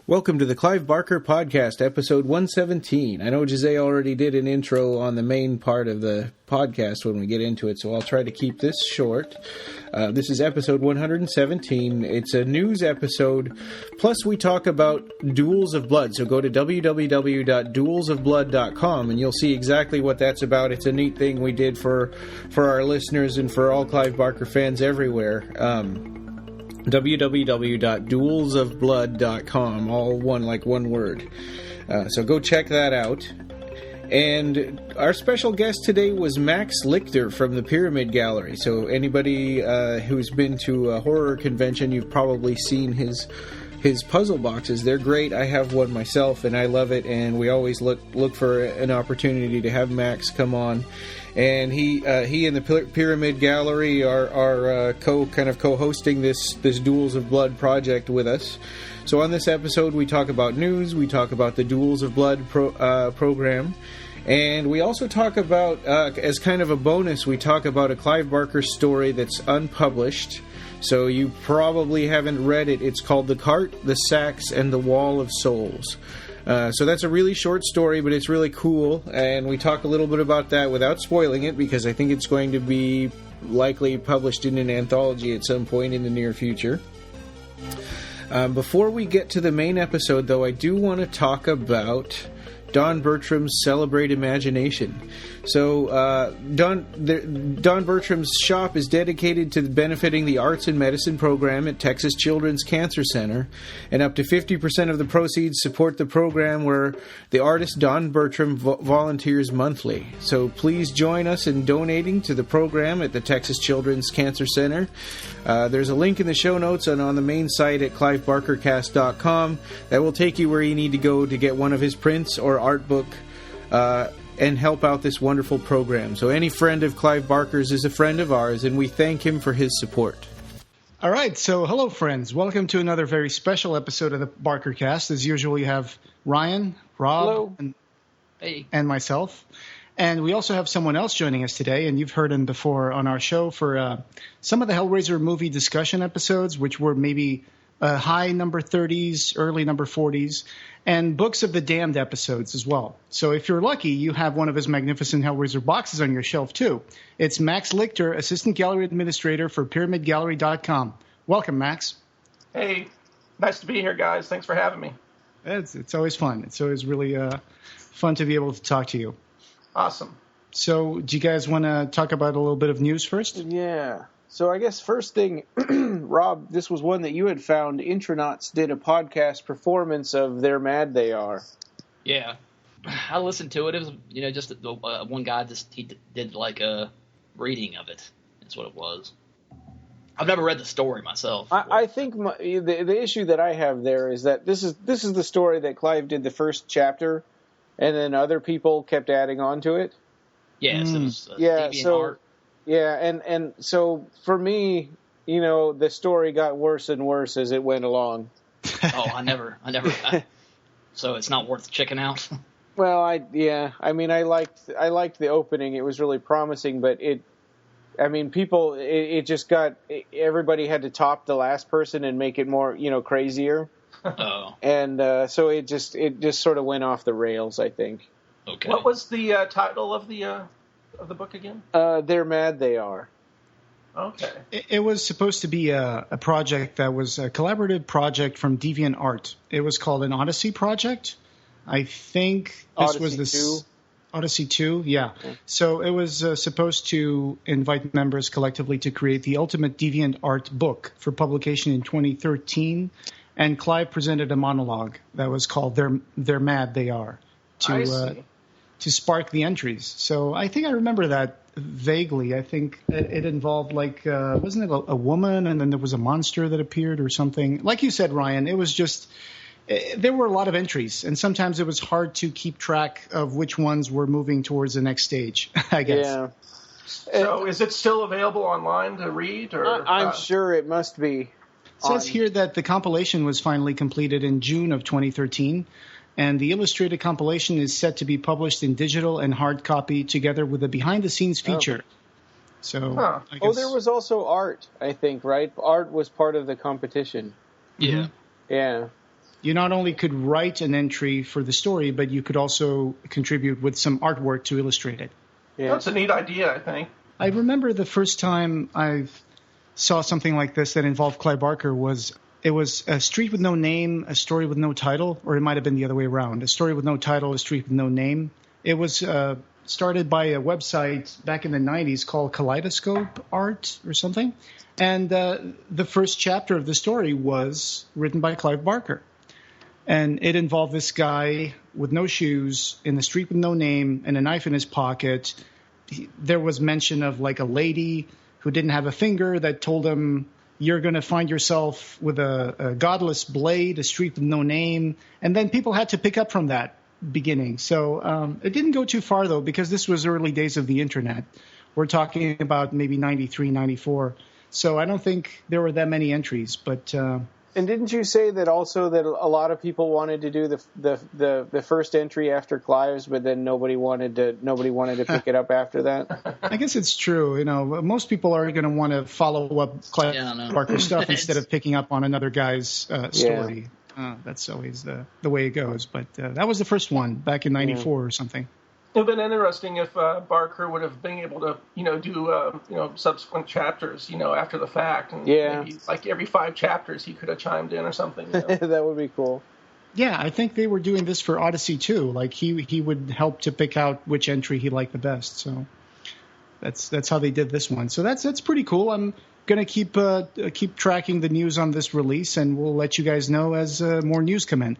Welcome to the Clive Barker Podcast, episode 117. I know Jose already did an intro on the main part of the podcast when we get into it, so I'll try to keep this short. This is episode 117. It's a news episode, plus we talk about Duels of Blood, so go to www.duelsofblood.com and you'll see exactly what that's about. It's a neat thing we did for our listeners and for all Clive Barker fans everywhere. www.duelsofblood.com, all one word. So go check that out. And our special guest today was Max Lichter from the Pyramid Gallery. So anybody who's been to a horror convention, you've probably seen his puzzle boxes. They're great. I have one myself, and I love it. And we always look for an opportunity to have Max come on. And he and the Pyramid Gallery are co-hosting this Duels of Blood project with us. So on this episode, we talk about news, we talk about the Duels of Blood program, and we also talk about, as kind of a bonus, we talk about a Clive Barker story that's unpublished. So you probably haven't read it. It's called The Cart, the Sacks, and the Wall of Souls. So that's a really short story, but it's really cool, and we talk a little bit about that without spoiling it, because I think it's going to be likely published in an anthology at some point in the near future. Before we get to the main episode, though, I do want to talk about Don Bertram's Celebrate Imagination. So Don Bertram's shop is dedicated to benefiting the arts and medicine program at Texas Children's Cancer Center, and up to 50% of the proceeds support the program, where the artist Don Bertram volunteers monthly. So please join us in donating to the program at the Texas Children's Cancer Center. There's a link in the show notes and on the main site at clivebarkercast.com that will take you where you need to go to get one of his prints or art book and help out this wonderful program. So any friend of Clive Barker's is a friend of ours, and we thank him for his support. All right, so hello, friends. Welcome to another very special episode of the Barker Cast. As usual, you have Ryan, Rob, and myself. And we also have someone else joining us today, and you've heard him before on our show for some of the Hellraiser movie discussion episodes, which were maybe high number 30s, early number 40s, and Books of the Damned episodes as well. So if you're lucky, you have one of his magnificent Hellraiser boxes on your shelf, too. It's Max Lichter, Assistant Gallery Administrator for PyramidGallery.com. Welcome, Max. Hey, nice to be here, guys. Thanks for having me. It's always fun. It's always really fun to be able to talk to you. Awesome. So do you guys want to talk about a little bit of news first? Yeah. So I guess first thing, Rob, this was one that you had found. Intronauts did a podcast performance of They're Mad They Are. Yeah. I listened to it. It was, just one guy he did like a reading of it. That's what it was. I've never read the story myself. I think the issue that I have there is that this is the story that Clive did the first chapter, and then other people kept adding on to it. Yes, it was deviant art. Yeah, and so for me, the story got worse and worse as it went along. Oh, I never. So it's not worth checking out. Well, I liked the opening. It was really promising, but everybody had to top the last person and make it more, crazier. Oh. And so it just sort of went off the rails, I think. Okay. What was the title of the book again? They're Mad They Are. Okay. It was supposed to be a project that was a collaborative project from Deviant Art. It was called an Odyssey project. I think this was the 2? Odyssey 2, yeah. So it was supposed to invite members collectively to create the ultimate Deviant Art book for publication in 2013. And Clive presented a monologue that was called They're Mad They Are to spark the entries. So I think I remember that vaguely. I think it involved, wasn't it a woman, and then there was a monster that appeared or something? Like you said, Ryan, it was just, there were a lot of entries, and sometimes it was hard to keep track of which ones were moving towards the next stage, I guess. Yeah. So is it still available online to read? Or I'm sure it must be. It says here that the compilation was finally completed in June of 2013, and the illustrated compilation is set to be published in digital and hard copy together with a behind-the-scenes feature. Oh. So, I guess... Oh, there was also art, I think, right? Art was part of the competition. Yeah. Yeah. you not only could write an entry for the story, but you could also contribute with some artwork to illustrate it. Yeah. That's a neat idea, I think. I remember the first time I saw something like this that involved Clive Barker was A Street with No Name, A Story with No Title, or it might have been the other way around. A Story with No Title, A Street with No Name. It was started by a website back in the 90s called Kaleidoscope Art or something. And the first chapter of the story was written by Clive Barker. And it involved this guy with no shoes in the street with no name and a knife in his pocket. There was mention of like a lady who didn't have a finger that told him, you're going to find yourself with a godless blade, a street with no name. And then people had to pick up from that beginning. So it didn't go too far, though, because this was early days of the Internet. We're talking about maybe 93, 94. So I don't think there were that many entries. But and didn't you say that also that a lot of people wanted to do the first entry after Clive's, but then nobody wanted to pick it up after that? I guess it's true. You know, most people are going to want to follow up Clive Barker stuff instead of picking up on another guy's story. That's always the way it goes. But that was the first one back in '94 or something. It would have been interesting if Barker would have been able to, do, subsequent chapters, after the fact. And maybe like every 5 chapters he could have chimed in or something. That would be cool. Yeah, I think they were doing this for Odyssey too. Like he would help to pick out which entry he liked the best. So that's how they did this one. So that's pretty cool. I'm gonna keep tracking the news on this release, and we'll let you guys know as more news come in.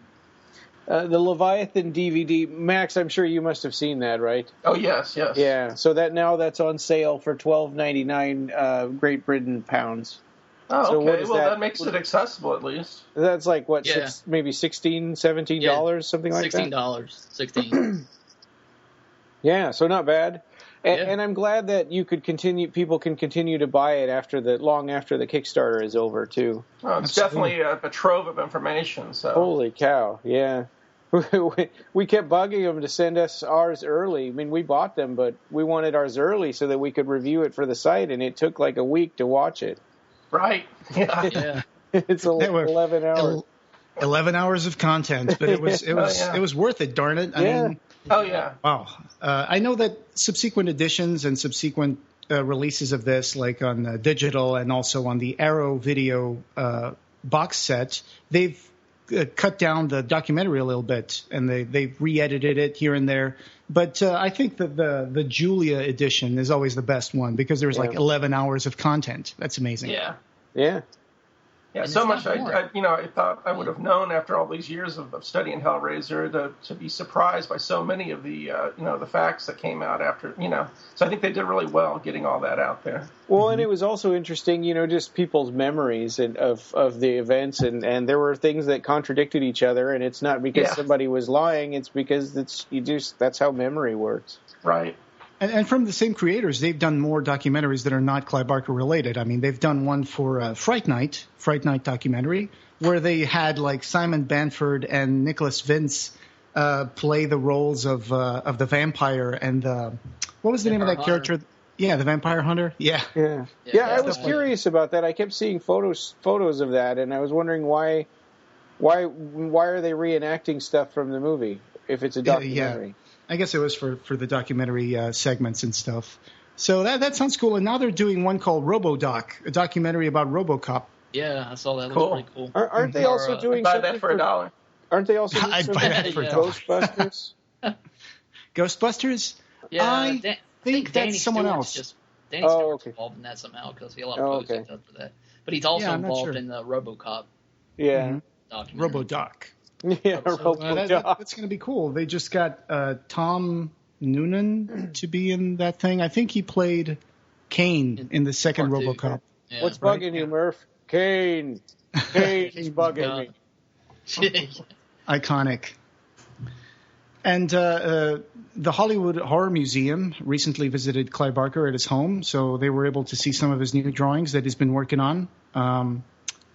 The Leviathan DVD, Max, I'm sure you must have seen that, right? Oh, yes. Yeah, so that's on sale for $12.99 Great Britain pounds. Oh, so okay. Well, that makes it accessible at least. That's like, what, maybe $16, $17, something like that? $16. $16. Yeah, so not bad. And I'm glad that people can continue to buy it long after the Kickstarter is over, too. Oh, it's definitely a trove of information. So. Holy cow, yeah. We kept bugging them to send us ours early. I mean, we bought them, but we wanted ours early so that we could review it for the site, and it took like a week to watch it. Right. Yeah. It's 11 hours. 11 hours of content, but it was worth it, darn it. I mean, oh, yeah. Wow. I know that subsequent editions and subsequent releases of this, like on digital and also on the Arrow video box set, they've cut down the documentary a little bit, and they've re-edited it here and there. But I think that the Julia edition is always the best one because there's like 11 hours of content. That's amazing. Yeah. Yeah. Yeah, so much I thought I would have known after all these years of studying Hellraiser to be surprised by so many of the the facts that came out after, So I think they did really well getting all that out there. Well, and it was also interesting, just people's memories of the events, and there were things that contradicted each other, and it's not because somebody was lying, it's because that's how memory works. Right. And from the same creators, they've done more documentaries that are not Clive Barker related. I mean, they've done one for Fright Night documentary, where they had like Simon Bamford and Nicholas Vince play the roles of the vampire and what was the name of that character? Yeah, the Vampire Hunter. Yeah. I was curious about that. I kept seeing photos of that, and I was wondering why are they reenacting stuff from the movie if it's a documentary? Yeah. I guess it was for the documentary segments and stuff. So that sounds cool. And now they're doing one called RoboDoc, a documentary about RoboCop. Yeah, I saw that. That was pretty cool. Aren't they also doing something that for $1? Aren't they also doing I'd buy that for Ghostbusters? Ghostbusters? Yeah, I think that's someone else. Danny Stewart's involved in that somehow because he had a lot of posts up for that. But he's also involved in the RoboCop. Yeah. Documentary. RoboDoc. Yeah, that's going to be cool. They just got Tom Noonan to be in that thing. I think he played Kane in the second RoboCop. Yeah, what's bugging you, Murph? Kane. Kane's bugging me. Iconic. And the Hollywood Horror Museum recently visited Clive Barker at his home, so they were able to see some of his new drawings that he's been working on.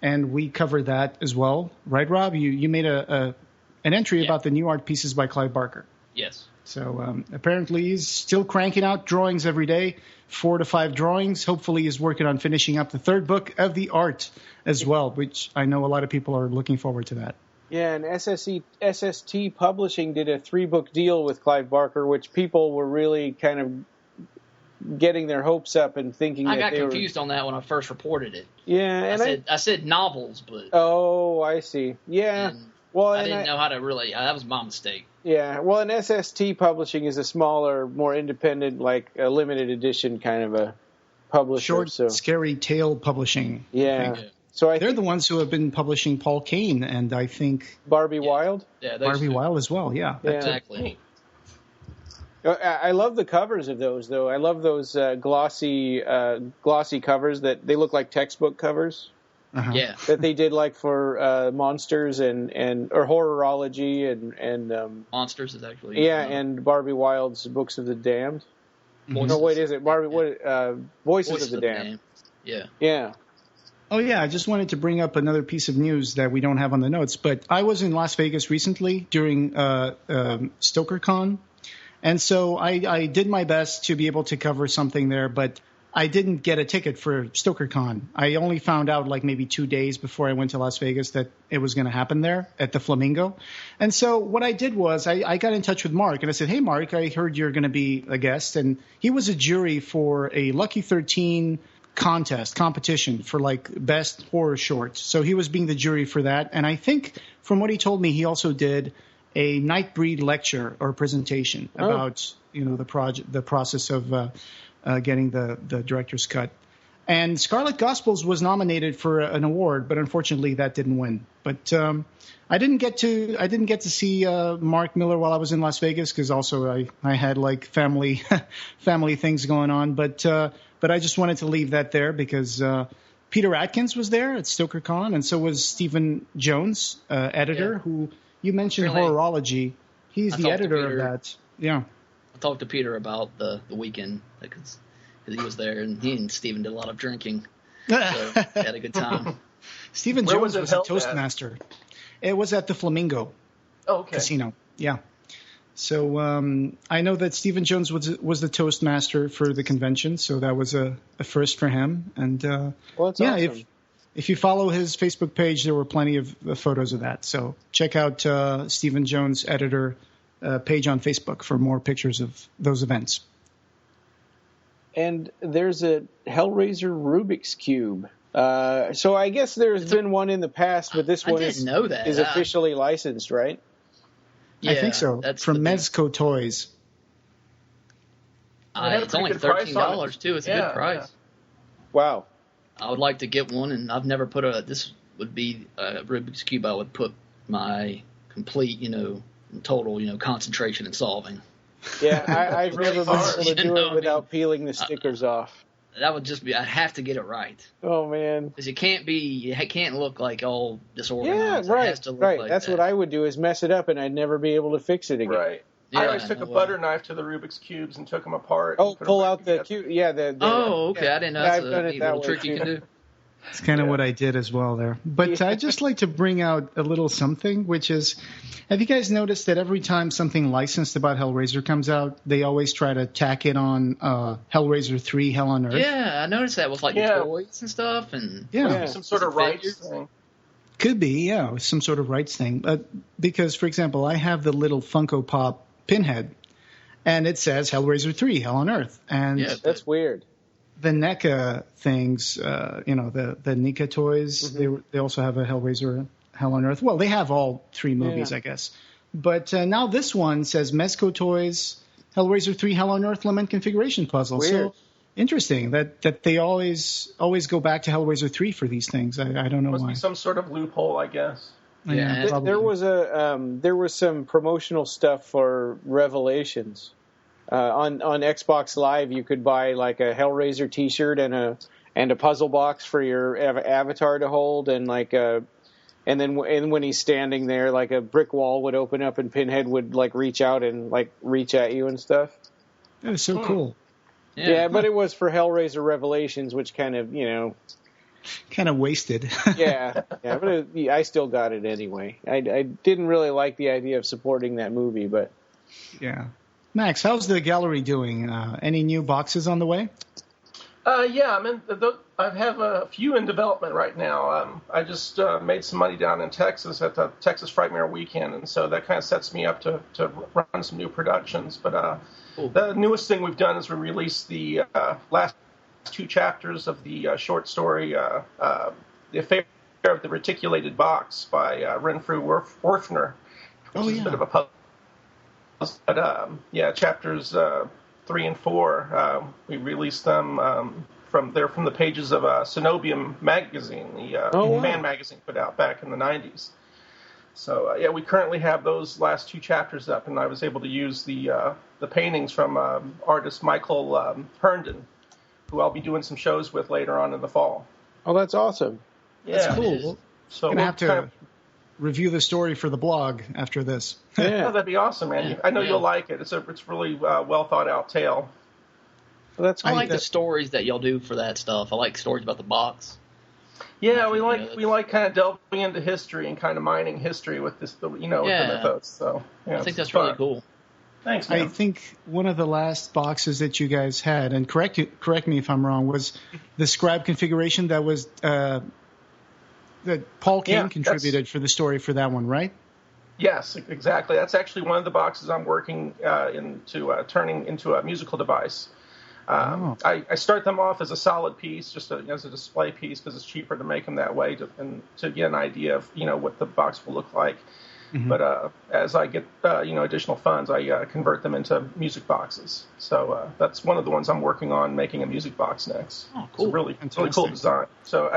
And we covered that as well, right, Rob? You made an entry about the new art pieces by Clive Barker. Yes. So apparently he's still cranking out drawings every day, 4 to 5 drawings. Hopefully he's working on finishing up the 3rd book of the art as well, which I know a lot of people are looking forward to that. Yeah, and SST Publishing did a 3-book deal with Clive Barker, which people were really kind of getting their hopes up and thinking I that got confused on that when I first reported it. Yeah, and I said novels, but oh, I see. Yeah, well, I didn't know how to really. That was my mistake. Yeah, well, and SST Publishing is a smaller, more independent, like a limited edition kind of a publisher. Short, Scary Tale Publishing. Yeah. So they're the ones who have been publishing Paul Kane and I think Barbie Wilde. Yeah, Barbie Wilde as well. Yeah, exactly. I love the covers of those, though. I love those glossy covers that they look like textbook covers. Uh-huh. Yeah, that they did like for monsters and or horrorology and monsters is actually and Barbie Wilde's Books of the Damned. Voices. No, wait, is it Barbie? Voices of the Damned. Yeah. Oh, yeah, I just wanted to bring up another piece of news that we don't have on the notes, but I was in Las Vegas recently during StokerCon, and so I did my best to be able to cover something there, but I didn't get a ticket for StokerCon. I only found out like maybe 2 days before I went to Las Vegas that it was going to happen there at the Flamingo. And so what I did was I got in touch with Mark, and I said, hey, Mark, I heard you're going to be a guest, and he was a jury for a Lucky 13 competition for like best horror shorts. So he was being the jury for that. And I think from what he told me, he also did a Nightbreed lecture or presentation about, the process of getting the director's cut. And Scarlet Gospels was nominated for an award, but unfortunately that didn't win. But I didn't get to see Mark Miller while I was in Las Vegas because also I had like family things going on. But I just wanted to leave that there because Peter Atkins was there at StokerCon, and so was Stephen Jones, editor, who you mentioned Horrorology. He's the editor of that. Yeah. I talked to Peter about the weekend because he was there, and he and Stephen did a lot of drinking. So he had a good time. Stephen Jones was a Toastmaster. It was at the Flamingo Casino. Yeah. So I know that Stephen Jones was the Toastmaster for the convention, so that was a first for him. And awesome. If you follow his Facebook page, there were plenty of photos of that. So check out Stephen Jones' editor page on Facebook for more pictures of those events. And there's a Hellraiser Rubik's Cube. So I guess there's been one in the past, but this one is officially licensed, right? Yeah, I think so. That's from Mezco Toys. It's only $13 too. It's a good price. Yeah. Wow. I would like to get one, and I've never put this would be a Rubik's Cube I would put my complete, total, concentration in solving. Yeah, I've never been able to do it without peeling the stickers off. That would just be, I'd have to get it right. Oh, man. Because it can't look like all disorganized. Yeah, right, it has to look like That's that. What I would do is mess it up, and I'd never be able to fix it again. Right. I always took a butter knife to the Rubik's Cubes and took them apart. Oh, pull out the cube. Yeah. Okay. I didn't know that's a little trick you can do. It's kind of what I did as well there. But I'd just like to bring out a little something, which is, have you guys noticed that every time something licensed about Hellraiser comes out, they always try to tack it on Hellraiser 3, Hell on Earth? Yeah, I noticed that with like the toys and stuff. And some sort of rights thing. Could be, some sort of rights thing. Because, for example, I have the little Funko Pop Pinhead, and it says Hellraiser 3, Hell on Earth. And that's weird. The NECA things, the NECA toys, they also have a Hellraiser, Hell on Earth. Well, they have all three movies, I guess. But now this one says Mezco Toys, Hellraiser 3, Hell on Earth Lament Configuration Puzzle. Weird. So interesting that they always go back to Hellraiser 3 for these things. I don't know why. Must be some sort of loophole, I guess. Yeah, there was some promotional stuff for Revelations. On Xbox Live, you could buy like a Hellraiser T-shirt and a puzzle box for your avatar to hold, and then when he's standing there, like a brick wall would open up and Pinhead would like reach out and like reach at you and stuff. That was so cool. Yeah, but it was for Hellraiser Revelations, which kind of wasted. But I still got it anyway. I didn't really like the idea of supporting that movie, but yeah. Max, how's the gallery doing? Any new boxes on the way? Yeah, I have a few in development right now. I just made some money down in Texas at the Texas Frightmare Weekend, and so that kind of sets me up to run some new productions. But the newest thing we've done is we released the last 2 chapters of the short story, The Affair of the Reticulated Box by Renfrew Werfner, which is a bit of a puzzle. But chapters 3 and 4, we released them from the pages of Cenobium magazine, the fan magazine put out back in the 90s. So we currently have those last 2 chapters up, and I was able to use the paintings from artist Michael Herndon, who I'll be doing some shows with later on in the fall. Oh, that's awesome. Yeah. That's cool. So we're going to have to review the story for the blog after this. Yeah, that'd be awesome, man. I know you'll like it. It's really well thought out tale. Well, that's I like the stories that y'all do for that stuff. I like stories about the box. Yeah, we like kind of delving into history and kind of mining history with this, with the mythos. So I think that's really cool. Thanks, man. I think one of the last boxes that you guys had, and correct me if I'm wrong, was the scribe configuration that was that Paul King contributed for the story for that one, right? Yes, exactly. That's actually one of the boxes I'm working into turning into a musical device. I start them off as a solid piece, just as a display piece, because it's cheaper to make them that way to get an idea of what the box will look like. Mm-hmm. But as I get additional funds, I convert them into music boxes. So that's one of the ones I'm working on, making a music box next. Oh, cool! It's a really cool design. So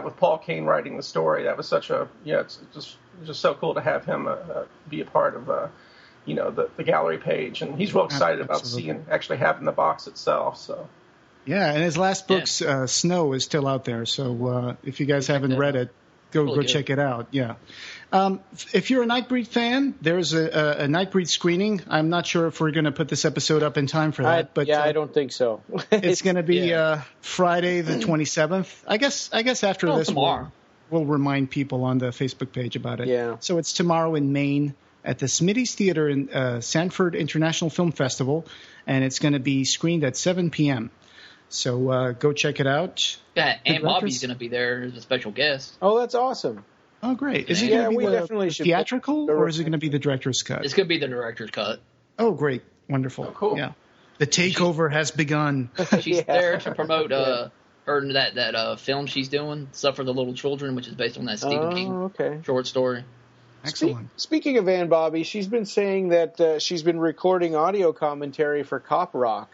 with Paul Kane writing the story, that was such it's just so cool to have him be a part of the gallery page, and he's real excited about actually having the box itself. So. Yeah, and his last book, Snow, is still out there. So if you guys haven't read it, go check it out. Yeah. If you're a Nightbreed fan, there's a Nightbreed screening. I'm not sure if we're going to put this episode up in time for that, but I don't think so. It's going to be Friday the 27th. I guess after this tomorrow. We'll remind people on the Facebook page about it. Yeah. So it's tomorrow in Maine at the Smitty's Theater in Sanford International Film Festival, and it's going to be screened at 7 p.m. So go check it out. Yeah, Aunt Bobby's going to be there as a special guest. Oh, that's awesome. Oh, great. Is it going to be definitely theatrical, or is it going to be the director's cut? It's going to be the director's cut. Oh, great. Wonderful. Oh, cool. Yeah. The takeover has begun. She's there to promote her that film she's doing, Stuff for the Little Children, which is based on that Stephen King short story. Excellent. Speaking of Aunt Bobby, she's been saying that she's been recording audio commentary for Cop Rock.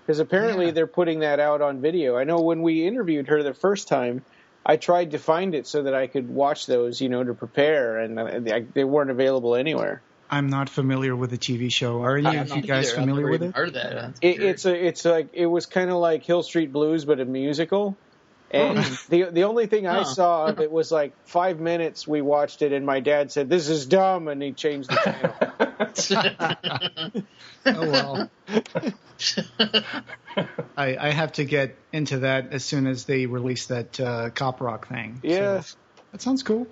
Because apparently they're putting that out on video. I know when we interviewed her the first time, I tried to find it so that I could watch those, to prepare, and they weren't available anywhere. I'm not familiar with the TV show. Are any of you guys familiar with it? Heard that. It's like it was kind of like Hill Street Blues, but a musical. And the only thing I saw of it was like 5 minutes. We watched it, and my dad said, "This is dumb," and he changed the channel. Oh well. I have to get into that as soon as they release that Cop Rock thing. Yeah, so, that sounds cool.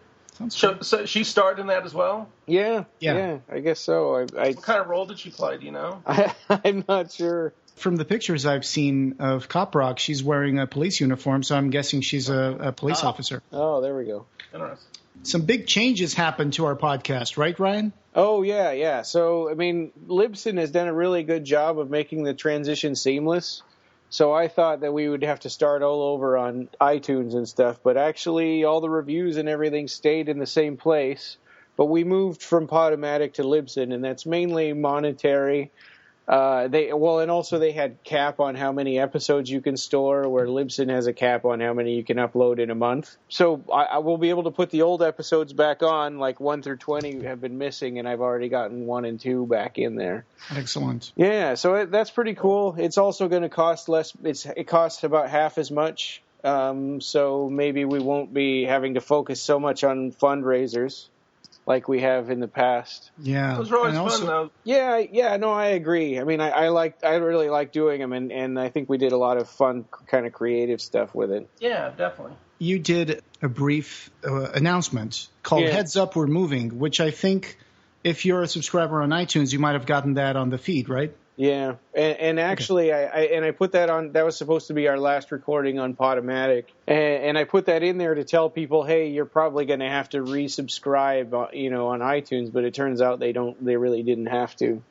So she starred in that as well? Yeah, I guess so. What kind of role did she play? Do you know? I'm not sure. From the pictures I've seen of Cop Rock, she's wearing a police uniform, so I'm guessing she's a police officer. Oh, there we go. Interesting. Some big changes happened to our podcast, right, Ryan? Oh, yeah. So, Libsyn has done a really good job of making the transition seamless. So I thought that we would have to start all over on iTunes and stuff, but actually all the reviews and everything stayed in the same place. But we moved from Podomatic to Libsyn, and that's mainly monetary. And also they had cap on how many episodes you can store, where Libsyn has a cap on how many you can upload in a month. So I will be able to put the old episodes back on, like 1 through 20 have been missing, and I've already gotten 1 and 2 back in there. Excellent. Yeah, so that's pretty cool. It's also going to cost less. It costs about half as much. So maybe we won't be having to focus so much on fundraisers like we have in the past. Yeah. Those are always fun, though. Yeah, no, I agree. I really like doing them, and I think we did a lot of fun kind of creative stuff with it. Yeah, definitely. You did a brief announcement called Heads Up, We're Moving, which I think if you're a subscriber on iTunes, you might have gotten that on the feed, right? Yeah, and actually, okay. I put that on. That was supposed to be our last recording on Podomatic, and I put that in there to tell people, hey, you're probably going to have to resubscribe, on iTunes. But it turns out they don't. They really didn't have to.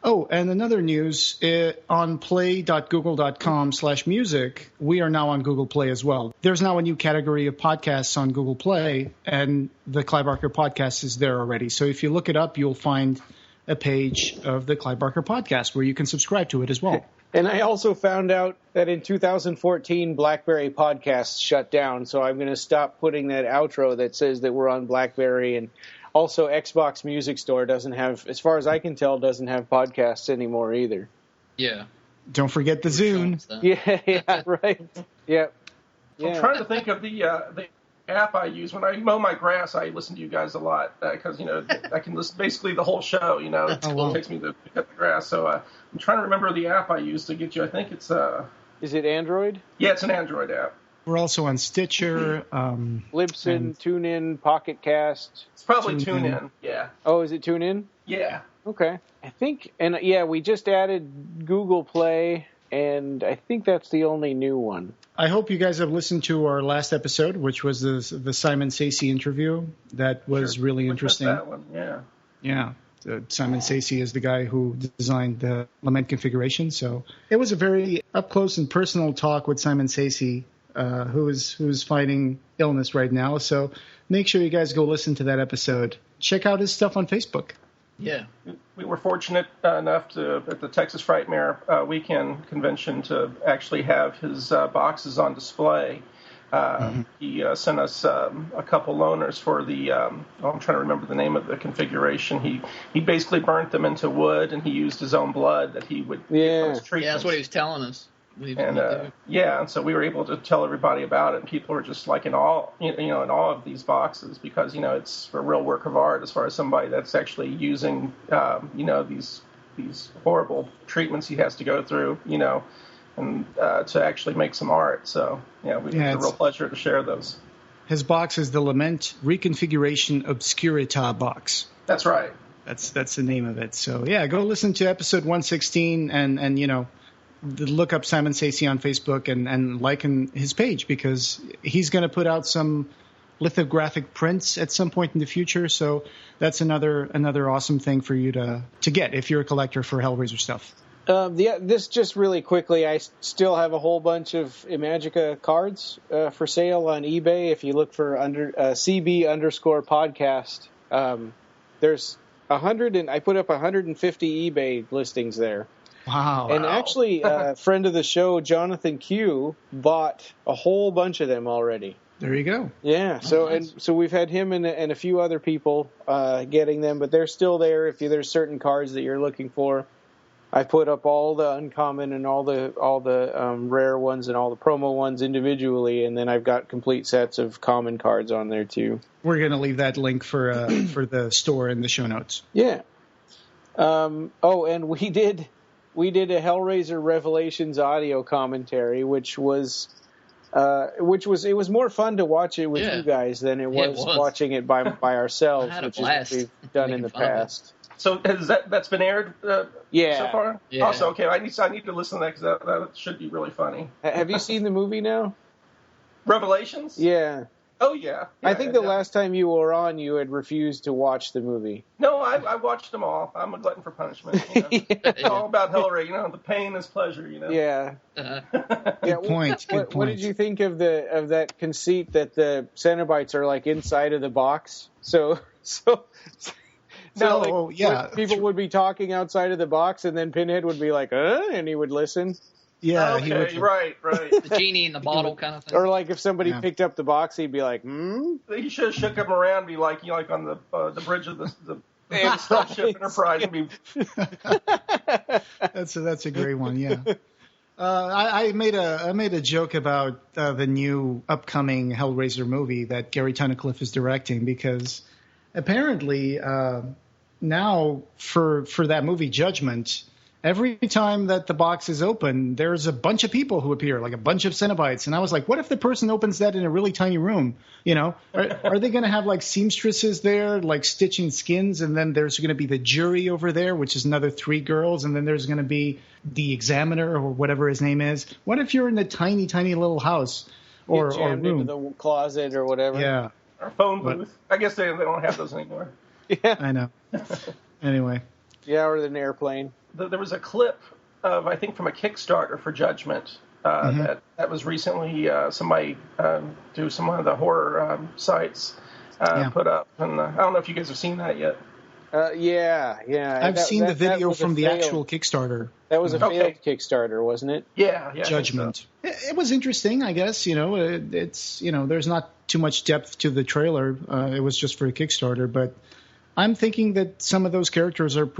Oh, and another news, on play.google.com/music, we are now on Google Play as well. There's now a new category of podcasts on Google Play, and the Clive Barker podcast is there already. So if you look it up, you'll find a page of the Clive Barker podcast where you can subscribe to it as well. And I also found out that in 2014, BlackBerry podcasts shut down, so I'm going to stop putting that outro that says that we're on BlackBerry. And also, Xbox Music Store doesn't have, as far as I can tell, doesn't have podcasts anymore either. Yeah. Don't forget the Zune. Yeah, right. Yep. Yeah. I'm trying to think of the app I use when I mow my grass. I listen to you guys a lot because I can listen basically the whole show. It takes me to cut the grass. So I'm trying to remember the app I use to get you. I think it's Is it Android? Yeah, it's an Android app. We're also on Stitcher, Libsyn, TuneIn, Pocket Cast. It's probably TuneIn. Yeah. Oh, is it TuneIn? Yeah. Okay. I think, and yeah, we just added Google Play, and I think that's the only new one. I hope you guys have listened to our last episode, which was the Simon Saysy interview. That was really interesting. That one, yeah. Yeah. Simon Saysy is the guy who designed the lament configuration. So it was a very up-close and personal talk with Simon Saysy, who's fighting illness right now. So make sure you guys go listen to that episode. Check out his stuff on Facebook. Yeah. We were fortunate enough to, at the Texas Frightmare weekend convention, to actually have his boxes on display. He sent us a couple loaners for the, I'm trying to remember the name of the configuration. He basically burnt them into wood, and he used his own blood that he would get from his treatments. Yeah, that's what he was telling us. And so we were able to tell everybody about it, and people were just like in awe of these boxes, because it's a real work of art as far as somebody that's actually using these horrible treatments he has to go through, and to actually make some art. So it's a real pleasure to share those. His box is the Lament Reconfiguration Obscurita box. That's right. That's the name of it. So go listen to episode 116 and look up Simon Saysy on Facebook and like his page, because he's going to put out some lithographic prints at some point in the future. So that's another awesome thing for you to get if you're a collector for Hellraiser stuff. This just really quickly, I still have a whole bunch of Imagica cards for sale on eBay. If you look for CB_podcast, there's 100, and I put up 150 eBay listings there. Wow. And actually, a friend of the show, Jonathan Q, bought a whole bunch of them already. There you go. Yeah. So nice. So we've had him and a few other people getting them, but they're still there. If there's certain cards that you're looking for, I put up all the uncommon and all the rare ones and all the promo ones individually, and then I've got complete sets of common cards on there too. We're going to leave that link for the store in the show notes. Yeah. And we did a Hellraiser Revelations audio commentary, which was it was more fun to watch it with you guys than it was watching it by ourselves, which is what we've done in the past. So that's been aired so far? Yeah. Also, okay, I need to listen to that, because that should be really funny. Have you seen the movie now? Revelations? Yeah. Oh, yeah. I think the last time you were on, you had refused to watch the movie. No, I watched them all. I'm a glutton for punishment. It's all about Hellraiser. The pain is pleasure. Yeah. Good point. What did you think of that conceit that the Cenobites are like inside of the box? People would be talking outside of the box, and then Pinhead would be like, and he would listen. Yeah, okay, right. The genie in the bottle kind of thing. Or like if somebody picked up the box, he'd be like, He should have shook him around and be like, like on the bridge of the Starship Enterprise. And be... That's a great one, yeah. I made a joke about the new upcoming Hellraiser movie that Gary Tunnicliffe is directing, because apparently now for that movie Judgment, every time that the box is open, there's a bunch of people who appear, like a bunch of Cenobites. And I was like, what if the person opens that in a really tiny room? You know, are they going to have like seamstresses there, like stitching skins? And then there's going to be the jury over there, which is another 3 girls. And then there's going to be the examiner or whatever his name is. What if you're in a tiny, tiny little house or room? Into the closet or whatever. Yeah. Or phone booth. I guess they don't have those anymore. Yeah. I know. Anyway. Yeah, or an airplane. There was a clip of, I think, from a Kickstarter for Judgment that was recently somebody through some of the horror sites put up. And I don't know if you guys have seen that yet. Yeah. I've seen the video from the actual Kickstarter. That was a failed Kickstarter, wasn't it? Yeah. Judgment. So. It was interesting, I guess. You know, it's there's not too much depth to the trailer. It was just for a Kickstarter, but I'm thinking that some of those characters are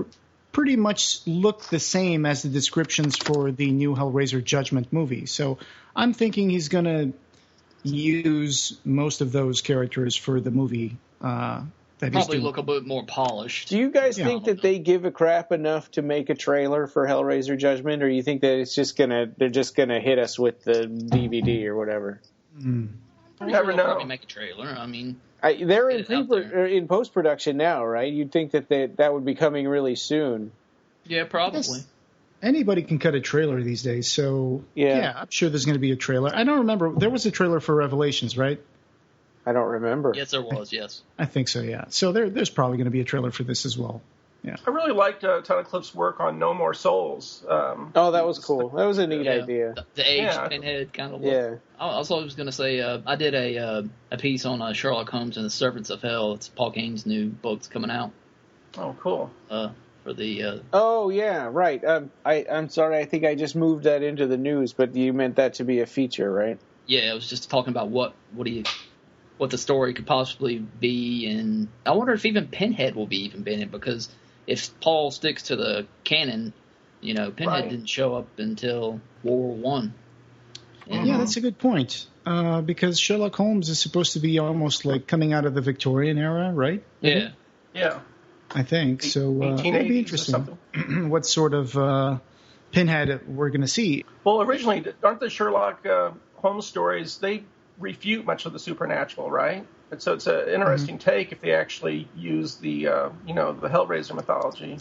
pretty much look the same as the descriptions for the new Hellraiser Judgment movie. So I'm thinking he's going to use most of those characters for the movie. Probably look a bit more polished. Do you guys think that they give a crap enough to make a trailer for Hellraiser Judgment, or you think that they're just gonna hit us with the DVD or whatever? You never know. Probably make a trailer. I mean, they're in post production now, right? You'd think that would be coming really soon. Yeah, probably. Anybody can cut a trailer these days, so yeah, I'm sure there's going to be a trailer. I don't remember. There was a trailer for Revelations, right? I don't remember. Yes, there was, yes. I think so, yeah. So there's probably going to be a trailer for this as well. Yeah. I really liked Tunnicliffe's work on No More Souls. That was cool. That was a neat idea. The aged Pinhead kind of look. Yeah. Also, I was going to say, I did a piece on Sherlock Holmes and the Servants of Hell. It's Paul Kane's new book's coming out. Oh, cool. For the. Oh yeah, right. I'm sorry. I think I just moved that into the news, but you meant that to be a feature, right? Yeah, I was just talking about what the story could possibly be, and I wonder if even Pinhead will be even in it, because if Paul sticks to the canon, Pinhead didn't show up until World War I. Yeah, that's a good point. Because Sherlock Holmes is supposed to be almost like coming out of the Victorian era, right? Yeah. Yeah. I think so. It'll be interesting what sort of Pinhead we're going to see. Well, originally, aren't the Sherlock Holmes stories, they refute much of the supernatural, right? And so it's an interesting take if they actually use the the Hellraiser mythology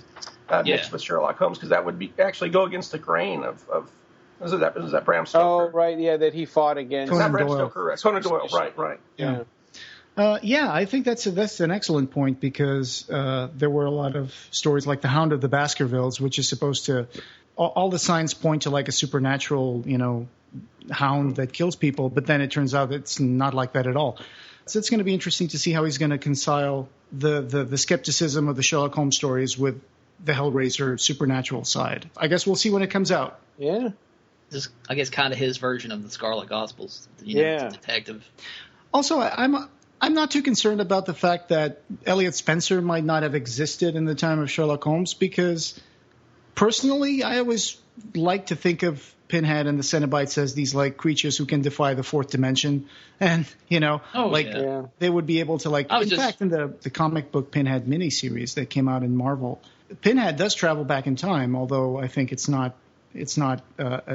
mixed with Sherlock Holmes, because that would be actually go against the grain of was that Bram Stoker? Oh, right, yeah, that he fought against. Not Bram Stoker, right? Conan Doyle, right. Yeah. I think that's an excellent point, because there were a lot of stories like The Hound of the Baskervilles, which is supposed to all the signs point to like a supernatural, hound that kills people, but then it turns out it's not like that at all. So it's going to be interesting to see how he's going to reconcile the skepticism of the Sherlock Holmes stories with the Hellraiser supernatural side. I guess we'll see when it comes out. Yeah. Just, I guess, kind of his version of the Scarlet Gospels, detective. Also, I'm not too concerned about the fact that Elliot Spencer might not have existed in the time of Sherlock Holmes, because personally, I always like to think of Pinhead and the Cenobites as these like creatures who can defy the fourth dimension, and they would be able to fact, in the comic book Pinhead miniseries that came out in Marvel, Pinhead does travel back in time, although I think it's not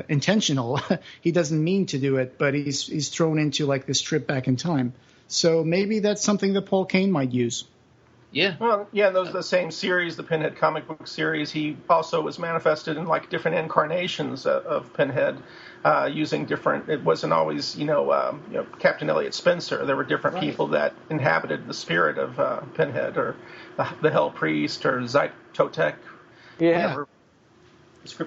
intentional. He doesn't mean to do it, but he's thrown into like this trip back in time. So maybe that's something that Paul Kane might use. Yeah. Well, yeah, those are the same series, the Pinhead comic book series. He also was manifested in like different incarnations of Pinhead, using different. It wasn't always Captain Elliot Spencer. There were different people that inhabited the spirit of Pinhead, or the Hell Priest, or Zytotech. Yeah.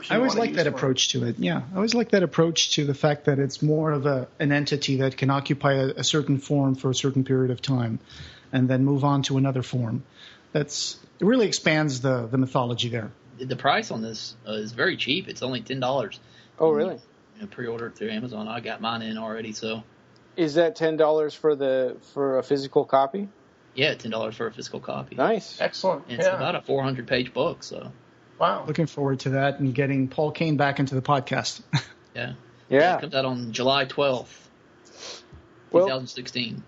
I always like that approach to it. Yeah, I always like that approach to the fact that it's more of an entity that can occupy a certain form for a certain period of time, and then move on to another form. It really expands the mythology there. The price on this is very cheap. It's only $10. Oh, really? Pre-order through Amazon. I got mine in already. So, is that $10 for a physical copy? Yeah, $10 for a physical copy. Nice, excellent. And it's about a 400-page book. So, wow. Looking forward to that and getting Paul Kane back into the podcast. Yeah. It comes out on July 12th, 2016.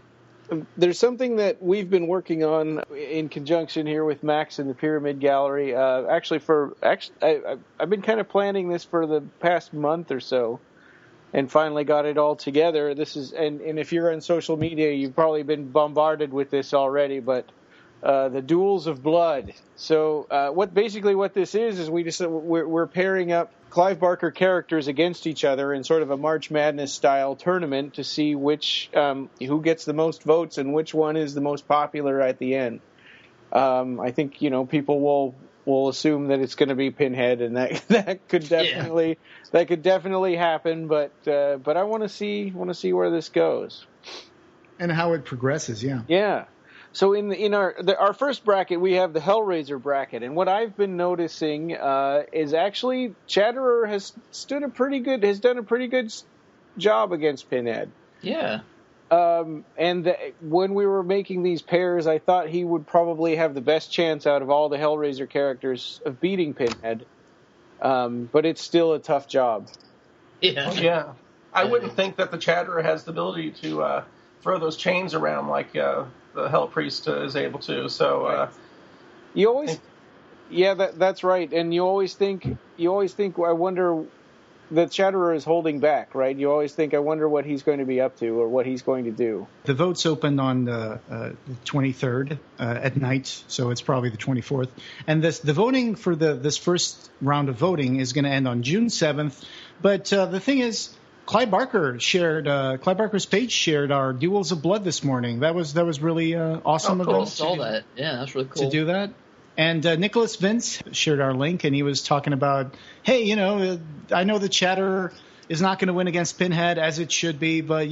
There's something that we've been working on in conjunction here with Max and the Pyramid Gallery. I've been kind of planning this for the past month or so, and finally got it all together. This is, and if you're on social media, you've probably been bombarded with this already, but the Duels of Blood. So what this is we're pairing up Clive Barker characters against each other in sort of a March Madness style tournament to see which who gets the most votes and which one is the most popular at the end. I think people will assume that it's going to be Pinhead, and that could definitely happen. But I want to see where this goes and how it progresses. Yeah. Yeah. So in our first bracket, we have the Hellraiser bracket, and what I've been noticing is actually Chatterer has done a pretty good job against Pinhead. Yeah. When we were making these pairs, I thought he would probably have the best chance out of all the Hellraiser characters of beating Pinhead. But it's still a tough job. Yeah. Yeah. I wouldn't think that the Chatterer has the ability to throw those chains around like the Hell Priest is able to. So you always, that's right. And you always think, I wonder. The Chatterer is holding back, right? You always think, I wonder what he's going to be up to or what he's going to do. The votes opened on the 23rd at night, so it's probably the 24th. And the voting for this first round of voting is going to end on June 7th. But the thing is, Clive Barker's page shared our Duels of Blood this morning. That was really awesome. Oh, cool. I saw that. Yeah, that's really cool to do that. And Nicholas Vince shared our link, and he was talking about, hey, I know the Chatterer is not going to win against Pinhead, as it should be, but,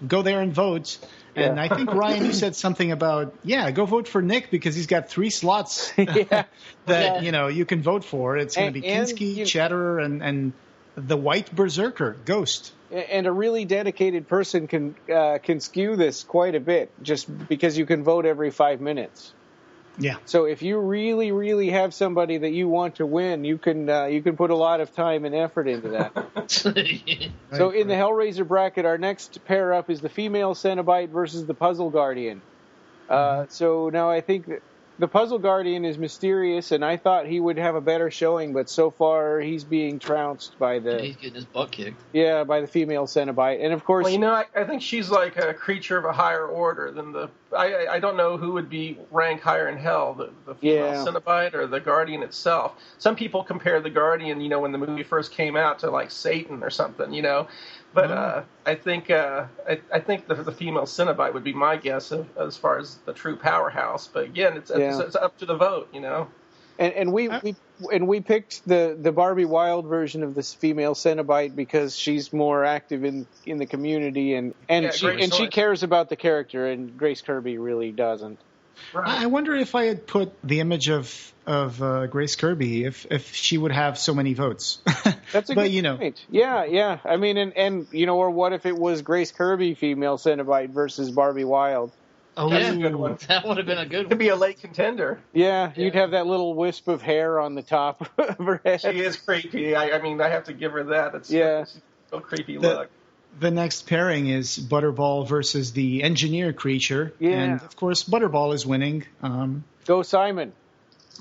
go there and vote. Yeah. And I think, Ryan, you said something about, go vote for Nick because he's got 3 slots that, you can vote for. It's going to be Kinski, Chatterer, and the White Berserker, Ghost. And a really dedicated person can skew this quite a bit just because you can vote every 5 minutes. Yeah. So if you really, really have somebody that you want to win, you can put a lot of time and effort into that. So in the Hellraiser bracket, our next pair up is the female Cenobite versus the Puzzle Guardian. So now I think that the Puzzle Guardian is mysterious, and I thought he would have a better showing, but so far he's being trounced by he's getting his butt kicked. Yeah, by the female Cenobite, and of course, well, I think she's like a creature of a higher order than the. I don't know who would be ranked higher in hell, the female Cenobite or the Guardian itself. Some people compare the Guardian, when the movie first came out, to like Satan or something, But I think the female Cenobite would be my guess as far as the true powerhouse. But again, it's up to the vote, And we picked the Barbie Wilde version of this female Cenobite because she's more active in the community and she cares about the character, and Grace Kirby really doesn't. Right. I wonder if I had put the image of Grace Kirby, if she would have so many votes. That's a good point. Yeah. I mean, and or what if it was Grace Kirby female Cenobite versus Barbie Wilde? Oh, that's a good one. That would have been a good one. Could be a late contender. Yeah, you'd have that little wisp of hair on the top of her head. She is creepy. I mean, I have to give her that. It's a creepy look. The next pairing is Butterball versus the engineer creature. Yeah. And, of course, Butterball is winning. Go Simon.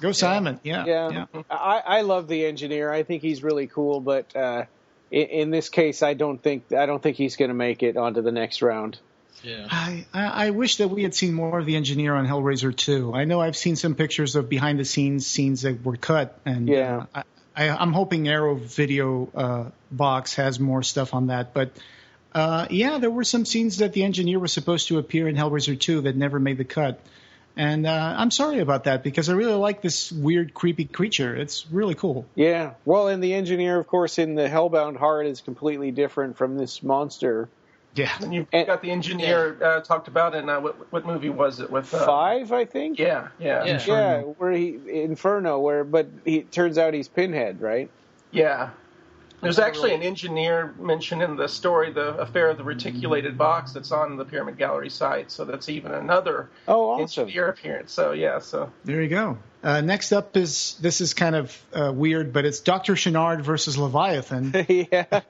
Go Simon, yeah. I love the engineer. I think he's really cool, but in this case, I don't think he's going to make it onto the next round. Yeah. I wish that we had seen more of the engineer on Hellraiser 2. I know I've seen some pictures of behind-the-scenes scenes that were cut, and I'm hoping Arrow Video Box has more stuff on that. But, there were some scenes that the engineer was supposed to appear in Hellraiser 2 that never made the cut. And I'm sorry about that because I really like this weird, creepy creature. It's really cool. Yeah. Well, and the engineer, of course, in the Hellbound Heart is completely different from this monster. Yeah. And you've got the engineer talked about in what movie was it with 5, I think. Yeah. Where Inferno, but it turns out he's Pinhead, right? Yeah. There's actually an engineer mentioned in the story, the affair of the reticulated box that's on the Pyramid Gallery site. So that's even another engineer appearance. So there you go. Next up this is kind of weird, but it's Dr. Chenard versus Leviathan. Yeah.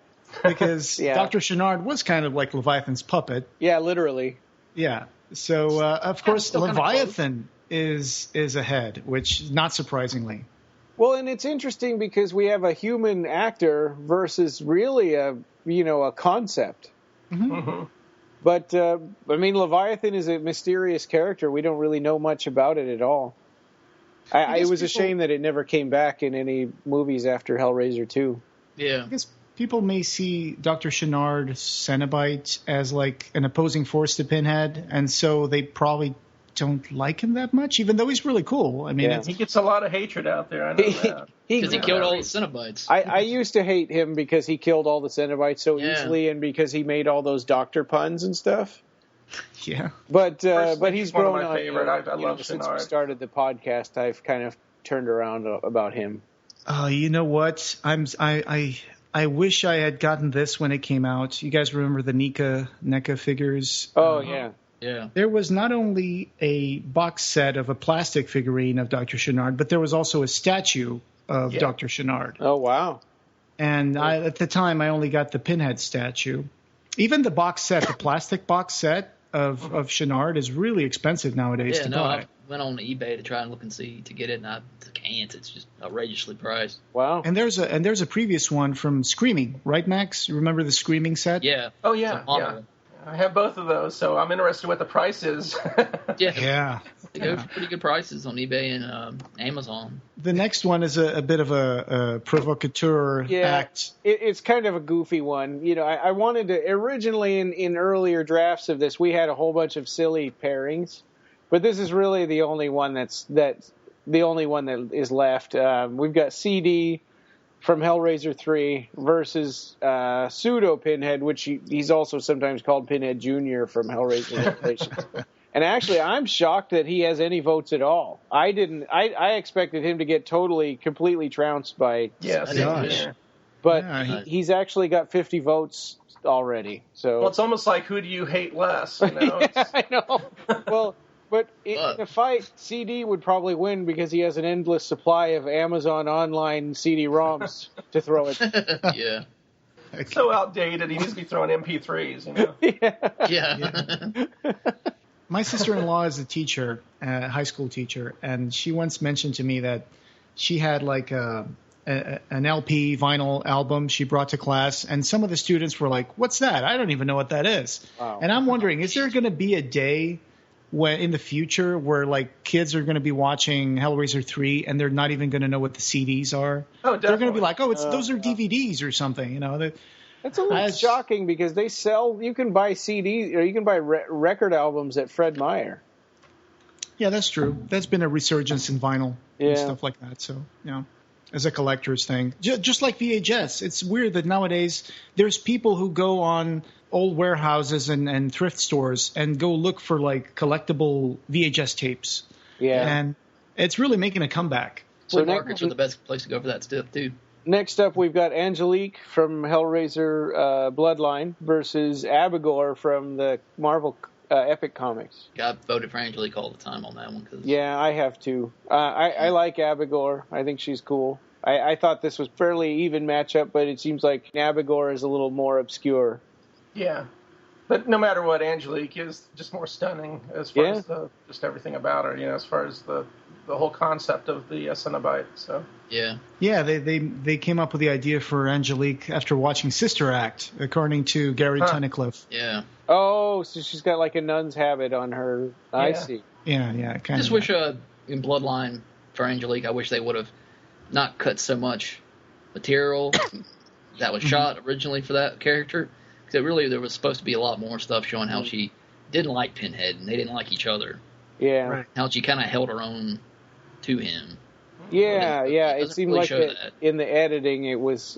Because Dr. Chenard was kind of like Leviathan's puppet. Yeah, literally. Yeah. So, of course, Leviathan is ahead, which not surprisingly. Well, and it's interesting because we have a human actor versus really a concept. Mm-hmm. Mm-hmm. But I mean, Leviathan is a mysterious character. We don't really know much about it at all. It was a shame that it never came back in any movies after Hellraiser 2. Yeah. I guess people may see Dr. Chenard Cenobite as like an opposing force to Pinhead, and so they probably don't like him that much, even though he's really cool. I mean, he gets a lot of hatred out there. I know that. Because he killed all the Cenobites. I used to hate him because he killed all the Cenobites so easily, and because he made all those doctor puns and stuff. Yeah, but he's one grown of my on. favorite. I love since Chenard. we started the podcast. I've kind of turned around about him. you know what? I wish I had gotten this when it came out. You guys remember the NECA figures? Oh yeah. Yeah. There was not only a box set of a plastic figurine of Dr. Chenard, but there was also a statue of Dr. Chenard. Oh wow. And at the time, I only got the Pinhead statue. Even the box set, the plastic box set of Chenard is really expensive nowadays to buy. I went on eBay to try and look and see to get it, and I can't. It's just outrageously priced. Wow. And there's a previous one from Screaming, right, Max? You remember the Screaming set? Yeah. Oh yeah, yeah. I have both of those, so I'm interested what the price is. Yeah. They go for pretty good prices on eBay and Amazon. The next one is a bit of a provocateur act. It's kind of a goofy one. You know, I wanted to originally in earlier drafts of this, we had a whole bunch of silly pairings, but this is really the only one that is left. We've got CD from Hellraiser 3 versus Pseudo Pinhead, which he's also sometimes called Pinhead Jr. from Hellraiser Revelations. And actually, I'm shocked that he has any votes at all. I expected him to get completely trounced by Yes. But he's actually got 50 votes already. So well, it's almost like who do you hate less? You know? I know. Well, but in a fight, CD would probably win because he has an endless supply of Amazon online CD-ROMs to throw at. Yeah. So outdated, he needs to be throwing MP3s, you know? Yeah. My sister-in-law is a teacher, a high school teacher, and she once mentioned to me that she had like an LP vinyl album she brought to class, and some of the students were like, "What's that? I don't even know what that is." Wow. And I'm wondering, is there going to be a day when in the future where like kids are going to be watching Hellraiser 3 and they're not even going to know what the CDs are? Oh, definitely. They're going to be like, "Oh, those are DVDs or something," you know. That's a little shocking because they sell. You can buy CDs or you can buy record albums at Fred Meyer. Yeah, that's true. That's been a resurgence in vinyl and stuff like that. So, as a collector's thing, just like VHS. It's weird that nowadays there's people who go on old warehouses and thrift stores and go look for like collectible VHS tapes. Yeah, and it's really making a comeback. So markets are the best place to go for that stuff too. Next up, we've got Angelique from Hellraiser Bloodline versus Abigor from the Marvel Epic Comics. I voted for Angelique all the time on that one. Yeah, I have too. I like Abigor. I think she's cool. I thought this was fairly even matchup, but it seems like Abigor is a little more obscure. Yeah. But no matter what, Angelique is just more stunning as far as just everything about her, you know, as far as the whole concept of the Cenobite. So yeah, they came up with the idea for Angelique after watching Sister Act, according to Gary Tunnicliffe. Yeah. Oh, so she's got like a nun's habit on her. Yeah. I see. Yeah, kind of. I just wish in Bloodline for Angelique, I wish they would have not cut so much material that was shot originally for that character. Because there was supposed to be a lot more stuff showing how she didn't like Pinhead and they didn't like each other. Yeah. Right. How she kind of held her own to him. Yeah, it seemed really like that in the editing it was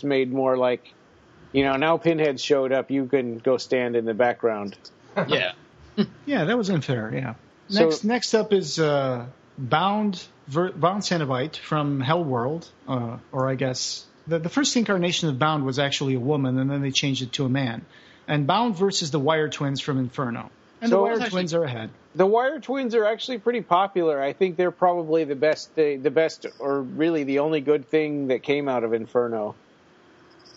made more like, you know, now Pinhead showed up, you can go stand in the background. Yeah. Yeah, that was unfair, yeah. Next up is Bound Cenobite from Hellworld, or I guess the first incarnation of Bound was actually a woman, and then they changed it to a man. And Bound versus the Wire Twins from Inferno. And the Wire Twins are ahead. The Wire Twins are actually pretty popular. I think they're probably the best, or really the only good thing that came out of Inferno.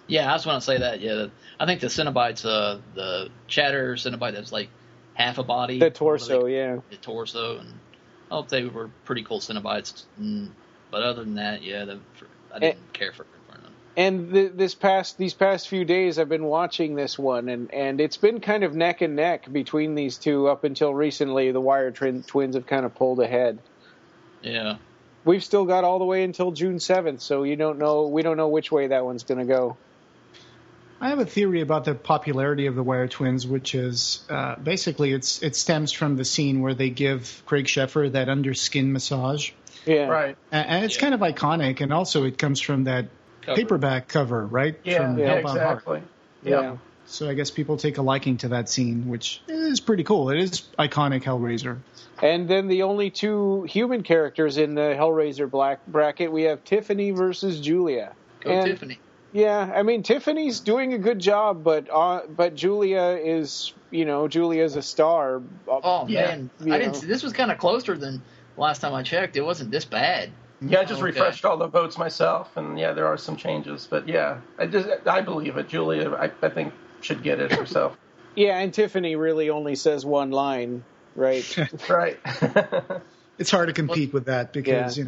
Yeah, I just want to say that. Yeah, I think the Cenobites, the Chatter Cenobite that's like half a body. The torso, yeah. The torso, and I hope they were pretty cool Cenobites. But other than that, yeah, I didn't care for them. And these past few days, I've been watching this one, and it's been kind of neck and neck between these two up until recently. The Wire Twins have kind of pulled ahead. Yeah. We've still got all the way until June 7th, so we don't know which way that one's going to go. I have a theory about the popularity of the Wire Twins, which is basically it stems from the scene where they give Craig Sheffer that underskin massage. Yeah. Right. And it's kind of iconic, and also it comes from that paperback cover, right? Yeah, from exactly. Yeah. So I guess people take a liking to that scene, which is pretty cool. It is iconic Hellraiser. And then the only two human characters in the Hellraiser bracket, we have Tiffany versus Julia. Tiffany. Yeah, I mean, Tiffany's doing a good job, but Julia is, Julia's a star. Oh, man. This was kind of closer than last time I checked. It wasn't this bad. Yeah, I just refreshed all the votes myself, and yeah, there are some changes. But yeah, I believe it. Julia, I think, should get it herself. Yeah, and Tiffany really only says one line, right? Right. It's hard to compete with that because,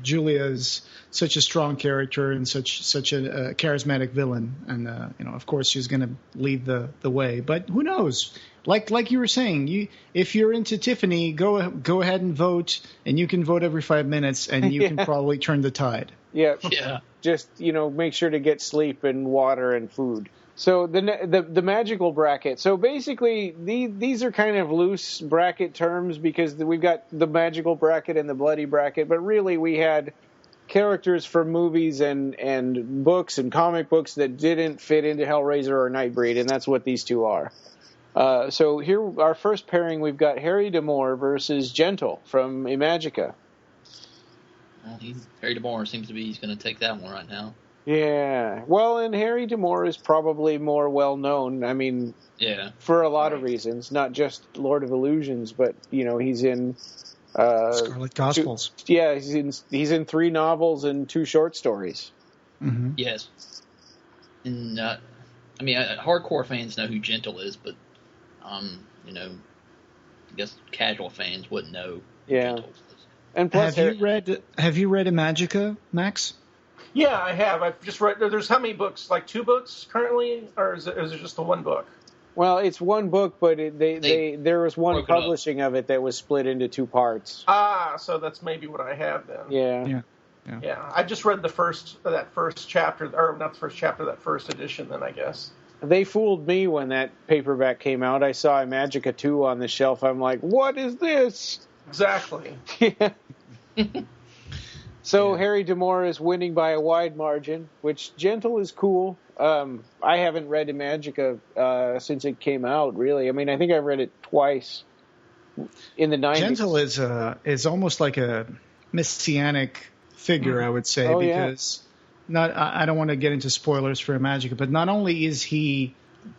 Julia is such a strong character and such a charismatic villain. And, of course, she's going to lead the way. But who knows? Like you were saying, if you're into Tiffany, go ahead and vote, and you can vote every 5 minutes, and you can probably turn the tide. Yeah. Yeah. Just, make sure to get sleep and water and food. So the magical bracket. So basically, these are kind of loose bracket terms because we've got the magical bracket and the bloody bracket, but really we had characters from movies and books and comic books that didn't fit into Hellraiser or Nightbreed, and that's what these two are. So here, our first pairing, we've got Harry D'Amour versus Gentle from Imagica. Well, Harry D'Amour seems to be he's going to take that one right now. Yeah. Well, and Harry D'Amour is probably more well-known. I mean, for a lot of reasons, not just Lord of Illusions, but, he's in... Scarlet Gospels. He's in 3 novels and 2 short stories. Mm-hmm. Yes. And, hardcore fans know who Gentle is, but, I guess casual fans wouldn't know who Gentle is. And plus, have you read Imagica, Max? Yeah, I have. I've just read. There's how many books? Like 2 books currently, or is it just the 1 book? Well, it's 1 book, but there was one publishing of it that was split into 2 parts. Ah, so that's maybe what I have then. Yeah. I just read that first chapter, or not the first chapter, that first edition. Then I guess they fooled me when that paperback came out. I saw Imagica 2 on the shelf. I'm like, what is this? Exactly. Yeah. So Harry D'Amour is winning by a wide margin, which Gentle is cool. I haven't read Imagica since it came out, really. I mean, I think I've read it twice in the 90s. Gentle is almost like a messianic figure, I would say, because I don't want to get into spoilers for Imagica, but not only is he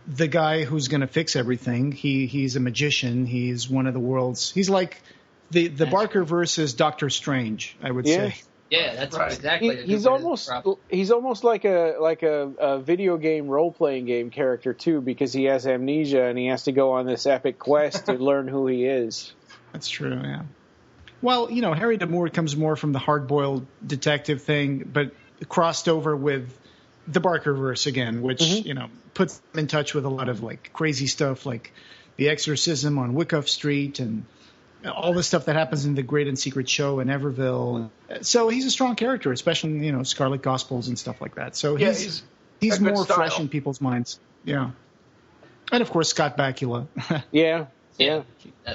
the guy who's going to fix everything, he's a magician. He's one of the world's. He's like the Barker versus Doctor Strange, I would say. Yeah, that's right. Exactly. He's almost like a video game role playing game character too, because he has amnesia and he has to go on this epic quest to learn who he is. That's true. Yeah. Well, Harry D'Amour comes more from the hard boiled detective thing, but crossed over with the Barkerverse again, which puts him in touch with a lot of like crazy stuff, like the exorcism on Wyckoff Street and all the stuff that happens in the Great and Secret Show in Everville. So he's a strong character, especially in, Scarlet Gospels and stuff like that. So he's more fresh in people's minds. Yeah. And, of course, Scott Bakula. Yeah. That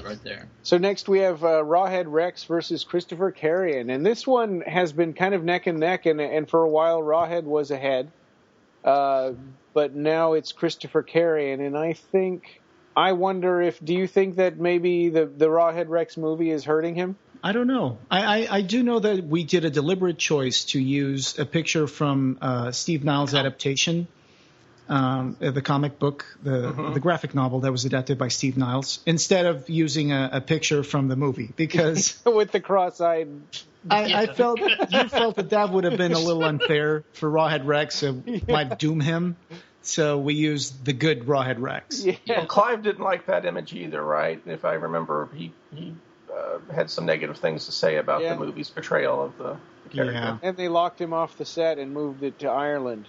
right there. So next we have Rawhead Rex versus Christopher Carrion. And this one has been kind of neck and neck, and for a while Rawhead was ahead. But now it's Christopher Carrion, and I wonder do you think that maybe the Rawhead Rex movie is hurting him? I don't know. I do know that we did a deliberate choice to use a picture from Steve Niles' adaptation, the comic book, the graphic novel that was adapted by Steve Niles, instead of using a picture from the movie, because with the cross-eyed. I felt you felt that would have been a little unfair for Rawhead Rex. It might doom him. So we used the good Rawhead Rex. Yeah. Well, Clive didn't like that image either, right? If I remember, he had some negative things to say about the movie's portrayal of the character. Yeah. And they locked him off the set and moved it to Ireland.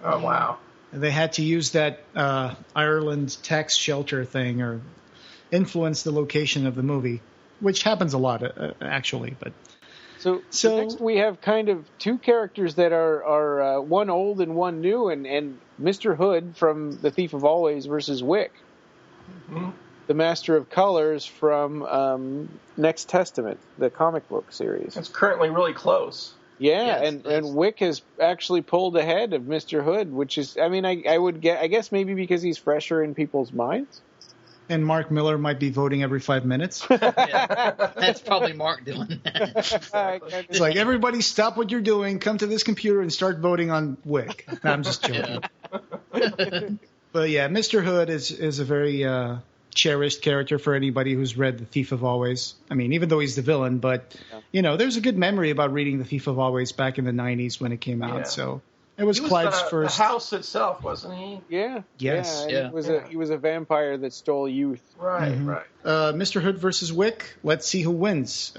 Oh, wow. They had to use that Ireland tax shelter thing or influence the location of the movie, which happens a lot, actually. But So next we have kind of two characters that are one old and one new, and Mr. Hood from The Thief of Always versus Wick, the Master of Colors from Next Testament, the comic book series. It's currently really close. Yeah, and Wick has actually pulled ahead of Mr. Hood, which is, I mean, I guess maybe because he's fresher in people's minds. And Mark Miller might be voting every 5 minutes. That's probably Mark doing that. It's like, everybody stop what you're doing, come to this computer and start voting on Wick. No, I'm just joking. Yeah. But yeah, Mr. Hood is a very cherished character for anybody who's read The Thief of Always. I mean, even though he's the villain, but, there's a good memory about reading The Thief of Always back in the 90s when it came out, so... It was Clive's first. The house itself, wasn't he? Yeah. Yes. Yeah. He was a vampire that stole youth. Right. Right. Mr. Hood versus Wick. Let's see who wins.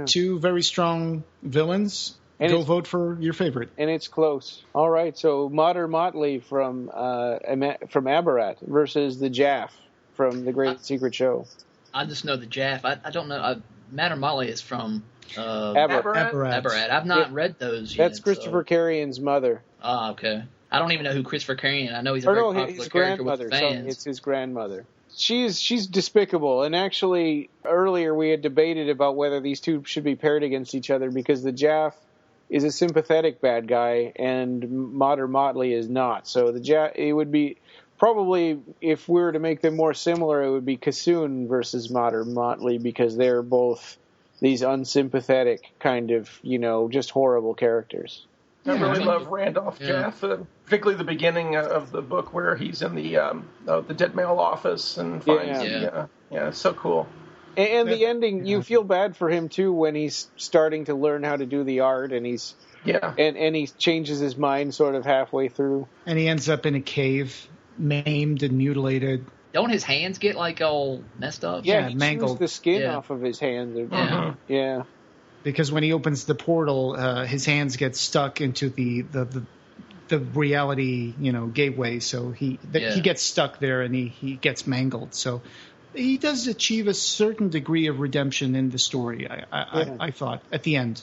Two very strong villains. And go vote for your favorite. And it's close. All right. So Mater Motley from Abarat versus the Jaff from The Great Secret Show. I just know the Jaff. I don't know. Mater Motley is from Abarat. I've not read those yet. That's Christopher Carrian's mother. Oh, okay. I don't even know who Christopher Carrian. I know he's a very popular character with fans. Sorry, it's his grandmother. She's despicable, and actually earlier we had debated about whether these two should be paired against each other because the Jaff is a sympathetic bad guy and Mater Motley is not. So it would be probably, if we were to make them more similar, it would be Kassoon versus Mater Motley because they're both these unsympathetic kind of, just horrible characters. I really love Randolph Jaff, particularly the beginning of the book where he's in the dead mail office and finds it's so cool. And the ending, you feel bad for him too when he's starting to learn how to do the art, and he's and he changes his mind sort of halfway through, and he ends up in a cave, maimed and mutilated. Don't his hands get like all messed up? Yeah, he mangled. chews the skin off of his hands. Yeah. Because when he opens the portal, his hands get stuck into the reality, gateway. So he gets stuck there and he gets mangled. So he does achieve a certain degree of redemption in the story. I thought at the end.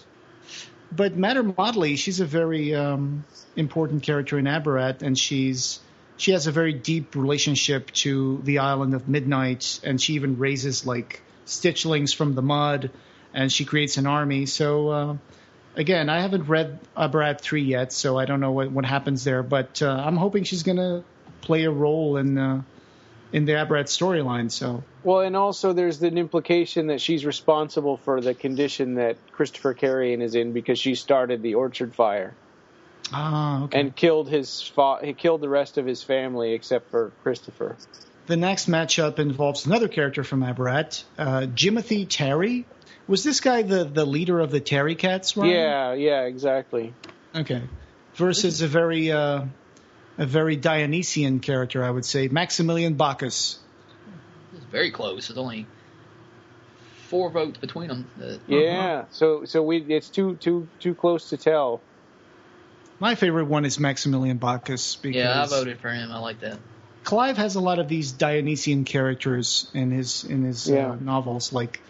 But Mater Motley, she's a very important character in Abarat, and she has a very deep relationship to the Island of Midnight, and she even raises like Stitchlings from the mud. And she creates an army. So, again, I haven't read Abarat 3 yet, so I don't know what happens there. But I'm hoping she's going to play a role in the Abarat storyline. So. Well, and also there's an implication that she's responsible for the condition that Christopher Carrian is in because she started the Orchard Fire. Ah, okay. And killed he killed the rest of his family except for Christopher. The next matchup involves another character from Abarat, Jimothy Terry. Was this guy the leader of the Terry Cats, Ryan? Yeah, exactly. Okay. Versus a very Dionysian character, I would say, Maximilian Bacchus. It's very close. There's only 4 votes between them. Yeah. So it's too close to tell. My favorite one is Maximilian Bacchus because I voted for him. I like that. Clive has a lot of these Dionysian characters in his novels, like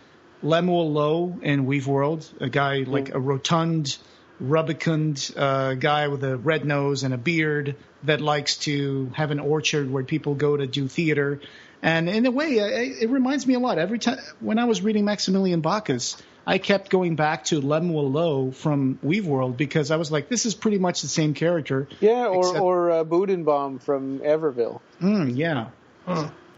Lemuel Lowe in Weave World, a guy like a rotund, rubicund guy with a red nose and a beard that likes to have an orchard where people go to do theater. And in a way, it reminds me a lot. Every time when I was reading Maximilian Bacchus, I kept going back to Lemuel Lowe from Weave World because I was like, this is pretty much the same character. Yeah, or Budenbaum from Everville. Yeah.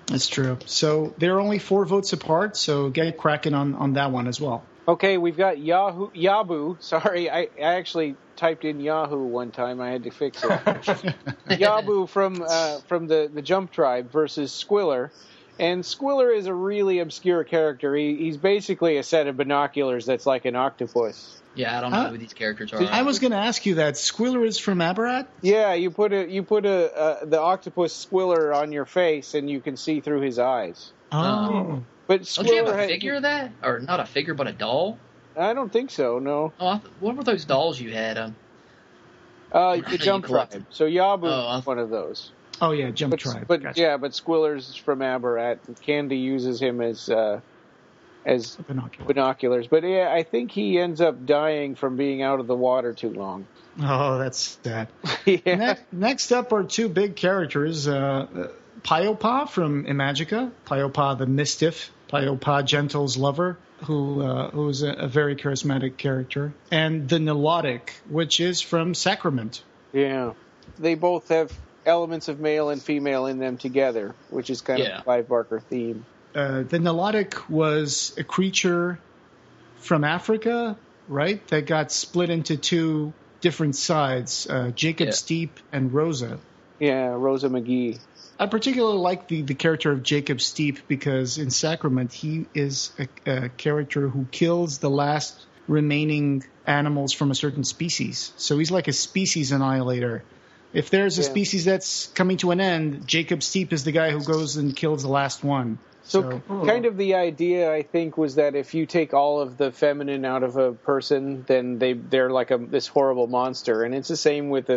That's true. So they're only 4 votes apart, so get cracking on that one as well. Okay, we've got Yabu. Sorry, I actually typed in Yahoo one time. I had to fix it. Yabu from the Jump Tribe versus Squiller. And Squiller is a really obscure character. He's basically a set of binoculars that's like an octopus. Yeah, I don't know who these characters are. I was going to ask you that. Squiller is from Abarat? Yeah, you put the octopus Squiller on your face, and you can see through his eyes. Oh. But Don't Squiller you have a figure of that? Or not a figure, but a doll? I don't think so, no. Oh, what were those dolls you had? The Jump Tribe. So Yabu is one of those. Oh, yeah, Jump Tribe. But gotcha. yeah, but Squiller's from Abarat. Candy uses him as binoculars. But yeah, I think he ends up dying from being out of the water too long. Oh, that's sad. Yeah. Next up are two big characters. Pyopa from Imagica. Pyopa the Mistiff. Pyopa Gentle's lover, who's a very charismatic character. And the Nilotic, which is from Sacrament. Yeah. They both have elements of male and female in them together, which is kind of a Clive Barker theme. The Nilotic was a creature from Africa, right? That got split into two different sides, Jacob Steep and Rosa. Yeah, Rosa McGee. I particularly like the character of Jacob Steep because in Sacrament he is a character who kills the last remaining animals from a certain species. So he's like a species annihilator. If there's a species that's coming to an end, Jacob Steep is the guy who goes and kills the last one. So kind of the idea, I think, was that if you take all of the feminine out of a person, then they're like this horrible monster. And it's the same with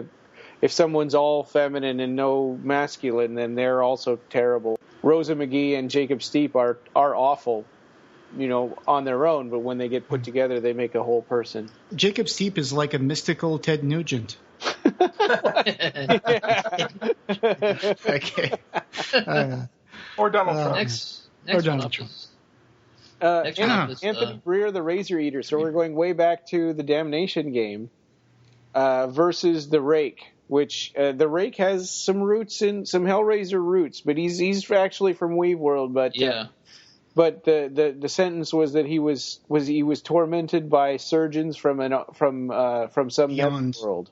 if someone's all feminine and no masculine, then they're also terrible. Rosa McGee and Jacob Steep are awful, on their own, but when they get put together, they make a whole person. Jacob Steep is like a mystical Ted Nugent. Okay. Or Donald Trump. Next Donald Trump. Anthony Breer, the Razor Eater. So we're going way back to the Damnation game versus the Rake, which the Rake has some Hellraiser roots, but he's actually from Weave World. But but the sentence was that he was tormented by surgeons from some Beyond. world.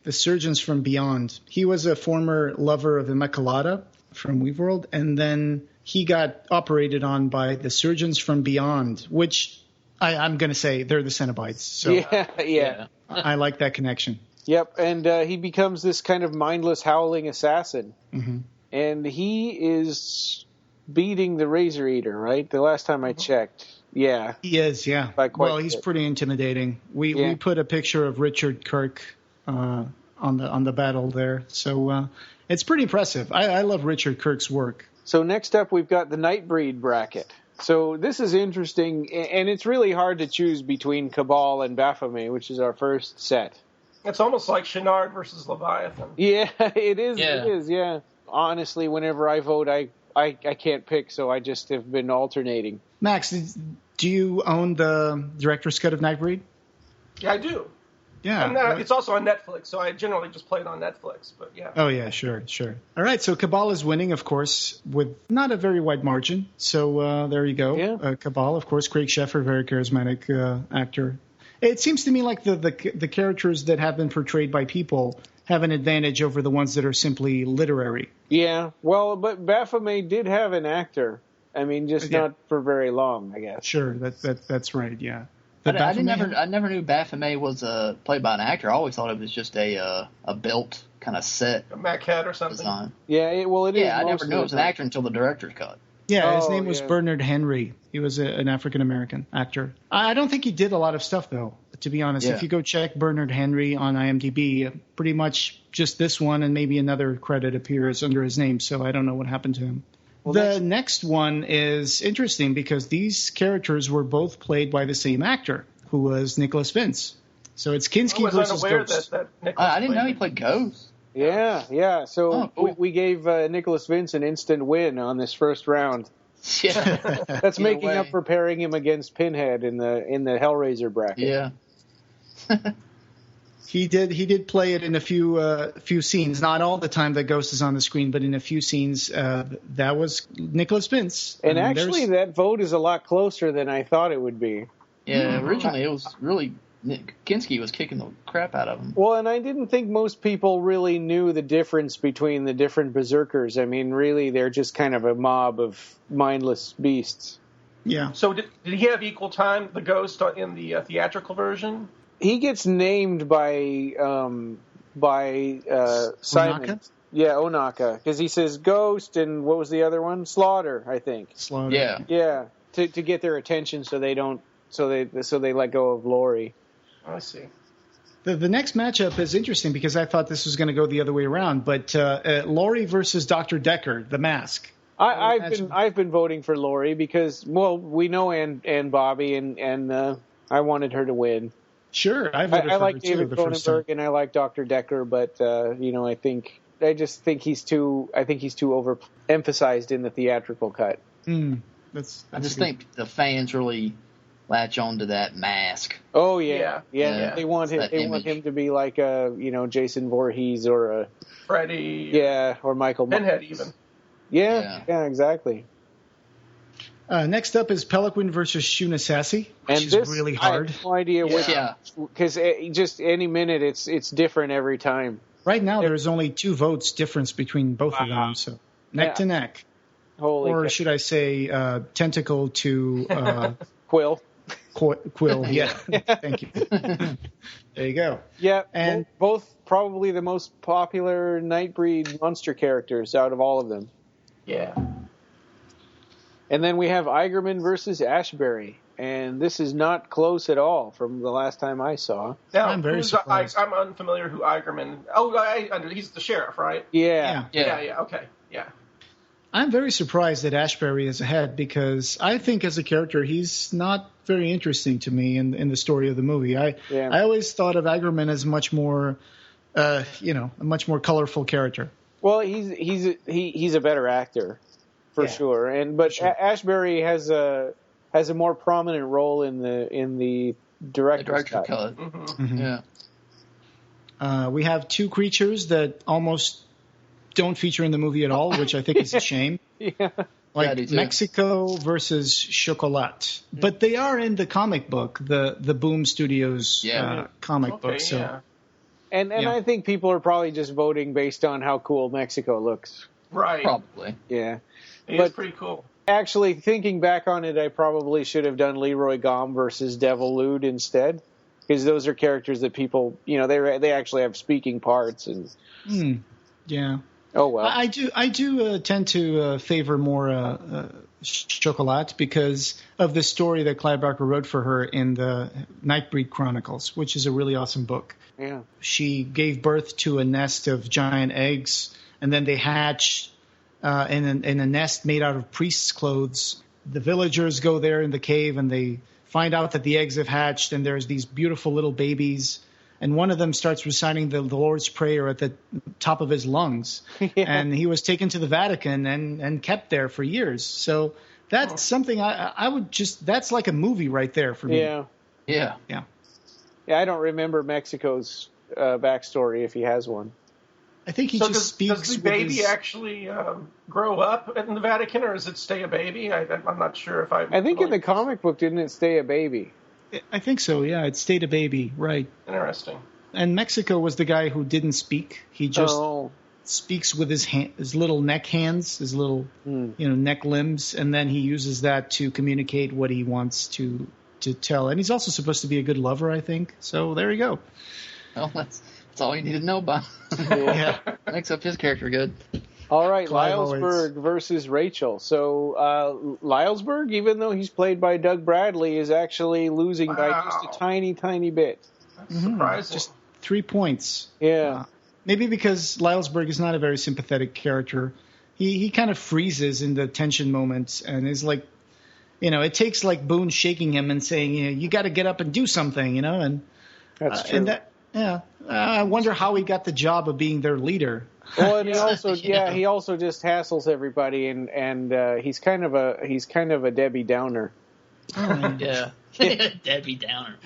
The surgeons from Beyond. He was a former lover of Immaculata from Weave World, and then he got operated on by the surgeons from Beyond, which I'm going to say they're the Cenobites. So yeah. I like that connection. Yep, and he becomes this kind of mindless howling assassin. Mm-hmm. And he is beating the Razor Eater, right? The last time I checked. Yeah. He is, yeah. Well, he's pretty intimidating. We put a picture of Richard Kirk on the battle there. So it's pretty impressive. I love Richard Kirk's work. So next up, we've got the Nightbreed bracket. So this is interesting, and it's really hard to choose between Cabal and Baphomet, which is our first set. It's almost like Shenard versus Leviathan. Yeah, it is. Yeah. It is, yeah. Honestly, whenever I vote, I can't pick, so I just have been alternating. Max, do you own the director's cut of Nightbreed? Yeah, I do. Yeah. And it's also on Netflix, so I generally just play it on Netflix, but yeah. Oh, yeah, sure. All right, so Cabal is winning, of course, with not a very wide margin. So there you go. Yeah. Cabal, of course, Craig Sheffer, very charismatic actor. It seems to me like the characters that have been portrayed by people have an advantage over the ones that are simply literary. Yeah, well, but Baphomet did have an actor. I mean, just not for very long, I guess. Sure, that's right, yeah. I never knew Baphomet was played by an actor. I always thought it was just a built kind of set. A maquette or something. Design. Yeah, it is. Yeah, I never knew it was an actor until the director's cut. Yeah, his name was Bernard Henry. He was an African-American actor. I don't think he did a lot of stuff, though, to be honest. If you go check Bernard Henry on IMDb, pretty much just this one and maybe another credit appears under his name, so I don't know what happened to him. Well, the next one is interesting because these characters were both played by the same actor, who was Nicholas Vince. So it's Kinski versus Ghost. I didn't know he played Ghost. Yeah. So cool. we gave Nicholas Vince an instant win on this first round. Yeah. That's making up for pairing him against Pinhead in the Hellraiser bracket. Yeah. He did play it in a few scenes. Not all the time that Ghost is on the screen, but in a few scenes, that was Nicholas Vince. And actually, that vote is a lot closer than I thought it would be. Yeah, originally it was really Kinski was kicking the crap out of him. Well, and I didn't think most people really knew the difference between the different berserkers. I mean, really, they're just kind of a mob of mindless beasts. Yeah. So did he have equal time, the Ghost, in the theatrical version? He gets named by Simon. Onaka? Yeah, Onaka, because he says Ghost, and what was the other one? Slaughter, I think. Slaughter. Yeah. Yeah, to get their attention, so they let go of Laurie. I see. The next matchup is interesting because I thought this was going to go the other way around, but Laurie versus Dr. Decker, the Mask. I've been voting for Laurie because, well, we know Ann Bobby, and I wanted her to win. Sure, I voted for like her David too, the first time. Cronenberg, and I like Dr. Decker, but I just think he's too overemphasized in the theatrical cut. I just think the fans really latch on to that mask. Oh yeah. They want him to be like a Jason Voorhees or a Freddy. or Michael Pinhead even. Yeah, exactly. Next up is Peliquin versus Shunasasi, which is really hard. I have no idea because just any minute it's different every time. Right now, there's only 2 votes difference between both of them, so neck to neck. Or should I say, tentacle to Quill. Quill, yeah. Thank you. There you go. Yeah, and both probably the most popular Nightbreed monster characters out of all of them. Yeah. And then we have Eigerman versus Ashbury. And this is not close at all from the last time I saw. Now, I'm very surprised. I'm unfamiliar who Eigerman... he's the sheriff, right? Yeah. Okay, yeah. I'm very surprised that Ashbury is ahead because I think as a character he's not very interesting to me in the story of the movie. I always thought of Eigerman as much more, a much more colorful character. Well, he's a better actor for sure. But Ashbury has a more prominent role in the director's cut. Mm-hmm. Yeah. We have 2 creatures that almost don't feature in the movie at all, which I think is a shame. Like Mexico versus Chocolat. But they are in the comic book, the Boom Studios comic book. So. Yeah. And I think people are probably just voting based on how cool Mexico looks. Right. Probably. Yeah. It's pretty cool. Actually, thinking back on it, I probably should have done Leroy Gom versus Devil Lude instead, because those are characters that people, they actually have speaking parts and. Yeah. Oh well. I do tend to favor more Chocolat because of the story that Clive Barker wrote for her in the Nightbreed Chronicles, which is a really awesome book. Yeah. She gave birth to a nest of giant eggs, and then they hatch in a nest made out of priests' clothes. The villagers go there in the cave, and they find out that the eggs have hatched, and there's these beautiful little babies. And one of them starts reciting the Lord's Prayer at the top of his lungs. And he was taken to the Vatican and kept there for years. So that's something I would just – that's like a movie right there for me. Yeah. Yeah, I don't remember Mexico's backstory if he has one. I think he just speaks. Does the baby actually grow up in the Vatican, or does it stay a baby? I'm not sure if I think in the comic book, didn't it stay a baby? I think so, yeah. It stayed a baby, right. Interesting. And Mexico was the guy who didn't speak. He just speaks with his little neck hands, his little neck limbs, and then he uses that to communicate what he wants to tell. And he's also supposed to be a good lover, I think. So there you go. Well, that's all you need to know about. Yeah. Makes up his character good. All right, Lylesburg versus Rachel. So Lylesburg, even though he's played by Doug Bradley, is actually losing by just a tiny, tiny bit. That's surprising. Just 3 points. Yeah. Maybe because Lylesburg is not a very sympathetic character. He kind of freezes in the tension moments and is like, it takes like Boone shaking him and saying, you got to get up and do something, and that's true. And I wonder how he got the job of being their leader. Well, and he also just hassles everybody, and he's kind of a Debbie Downer. Yeah, Debbie Downer.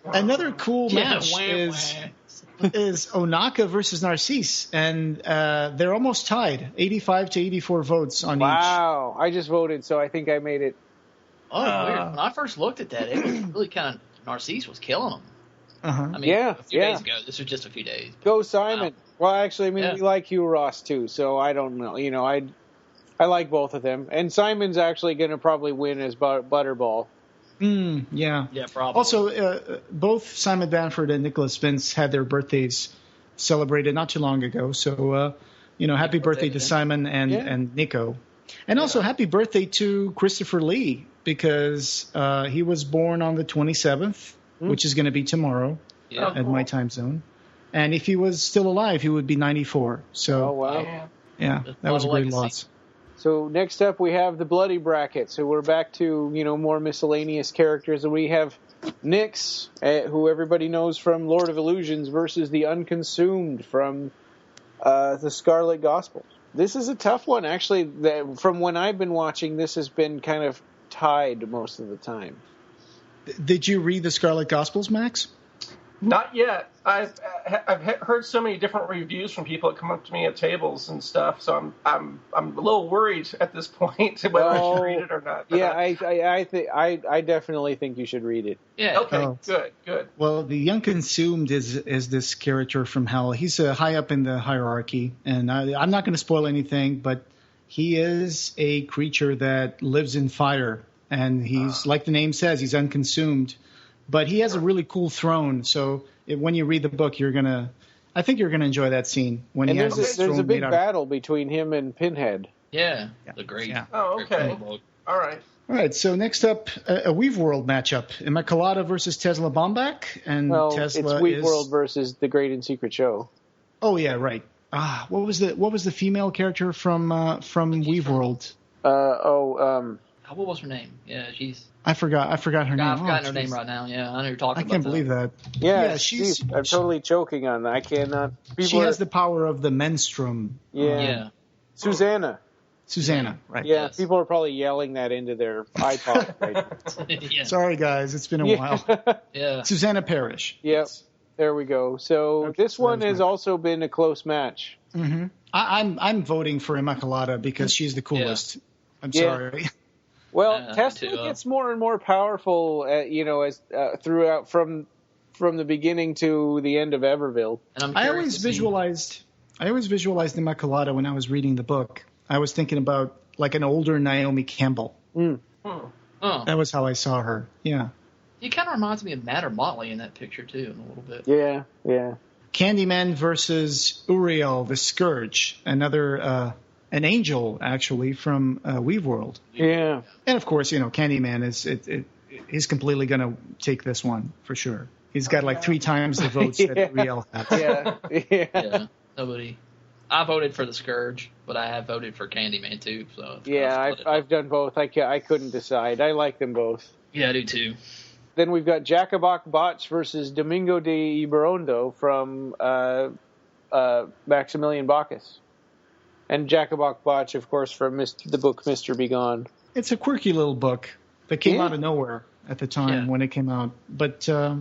Another cool match is Onaka versus Narcisse, and they're almost tied, 85 to 84 votes on each. Wow, I just voted, so I think I made it. Oh, weird. When I first looked at that, it was really kind of Narcisse was killing them. Uh-huh. I mean, a few days ago. This was just a few days. Go Simon. Wow. Well, actually, I mean, we like Hugh Ross, too, so I don't know. You know, I like both of them. And Simon's actually going to probably win as Butterball. Yeah. Yeah, probably. Also, both Simon Bamford and Nicholas Vince had their birthdays celebrated not too long ago. So, happy birthday to Simon and Nico. And also happy birthday to Christopher Lee, because he was born on the 27th, which is going to be tomorrow at my time zone. And if he was still alive, he would be 94. So, wow. Yeah, that was a great loss. So next up we have the Bloody Bracket. So we're back to, more miscellaneous characters. And we have Nyx, who everybody knows from Lord of Illusions, versus the Unconsumed from the Scarlet Gospel. This is a tough one, actually. From when I've been watching, this has been kind of tied most of the time. Did you read the Scarlet Gospels, Max? Not yet. I've heard so many different reviews from people that come up to me at tables and stuff. So I'm a little worried at this point whether I should read it or not. Yeah, I definitely think you should read it. Yeah. Okay. Good. Well, the Unconsumed is this character from hell. He's high up in the hierarchy, and I'm not going to spoil anything, but he is a creature that lives in fire, and he's like the name says, he's unconsumed. But he has a really cool throne, so when you read the book, I think you're gonna enjoy that scene when he has this throne. There's a big battle between him and Pinhead. Yeah. The great. Yeah. Oh, okay. All right. So next up, a Weave World matchup: Immaculata versus Tesla Baumbach, and Tesla it's Weave World versus the Great and Secret Show. Oh yeah, right. What was the female character from Weave World? What was her name? Yeah, she's. I forgot her name. I forgot her name right now. Yeah, I know you're talking about. I can't believe that. Yeah, I'm totally choking on that. I cannot. She has the power of the menstruum. Yeah. Susanna, right. Yeah, yes. People are probably yelling that into their iPod. Right? Yeah. Sorry, guys. It's been a while. Yeah. Susanna Parrish. Yep. There we go. So this one has also been a close match. Mm-hmm. I'm voting for Immaculata because she's the coolest. I'm sorry. Well, Tesla gets more and more powerful, as throughout from the beginning to the end of Everville. And I always visualized Immaculata when I was reading the book. I was thinking about like an older Naomi Campbell. That was how I saw her. Yeah. He kind of reminds me of Matter Motley in that picture too, in a little bit. Yeah. Candyman versus Uriel the Scourge, another. An angel, actually, from Weave World. Yeah. And, of course, Candyman he's completely going to take this one, for sure. He's got like 3 times the votes that Uriel has. Yeah. Nobody. I voted for the Scourge, but I have voted for Candyman, too. So I've done both. I couldn't decide. I like them both. Yeah, I do, too. Then we've got Jacobok Botch versus Domingo de Iberondo from Maximilian Bacchus. And Jacobok Botch, of course, from the book Mr. Begone. It's a quirky little book that came out of nowhere at the time when it came out. But, a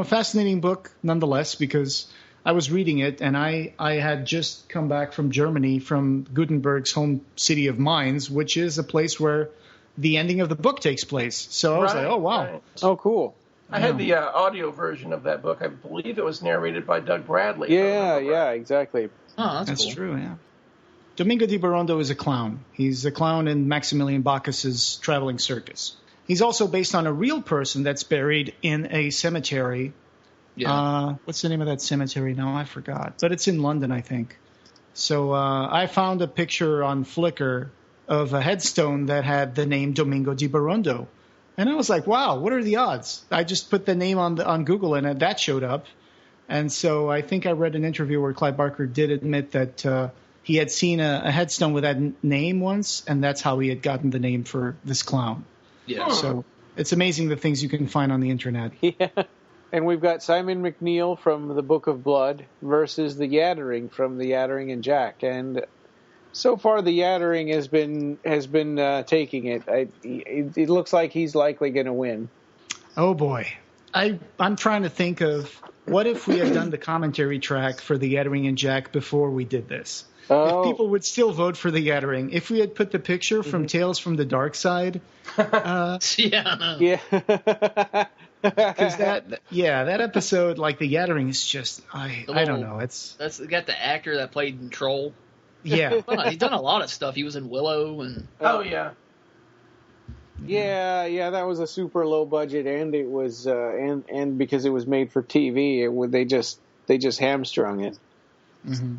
fascinating book nonetheless, because I was reading it and I had just come back from Germany, from Gutenberg's home city of Mainz, which is a place where the ending of the book takes place. So I was like, oh, wow. Right. Oh, cool. I had the audio version of that book. I believe it was narrated by Doug Bradley. Yeah, exactly. Oh, that's cool. true, yeah. Domingo de Iberondo is a clown. He's a clown in Maximilian Bacchus's traveling circus. He's also based on a real person that's buried in a cemetery. Yeah. What's the name of that cemetery now? I forgot. But it's in London, I think. So I found a picture on Flickr of a headstone that had the name Domingo de Iberondo. And I was like, wow, what are the odds? I just put the name on Google and that showed up. And so I think I read an interview where Clive Barker did admit that he had seen a headstone with that name once, and that's how he had gotten the name for this clown. Yeah. So it's amazing the things you can find on the internet. Yeah. And we've got Simon McNeill from the Book of Blood versus the Yattering from the Yattering and Jack. And so far the Yattering has been taking it. It looks like he's likely going to win. Oh, boy. I'm trying to think of what if we had done the commentary track for the Yattering and Jack before we did this. If people would still vote for the Yattering. If we had put the picture from Tales from the Dark Side. Yeah. Because that episode, like The Gathering, is just I don't know. That's got the actor that played in Troll. Yeah, He's done a lot of stuff. He was in Willow and. Oh yeah. Yeah, that was a super low budget, and it was and because it was made for TV, they just hamstrung it. Mm-hmm.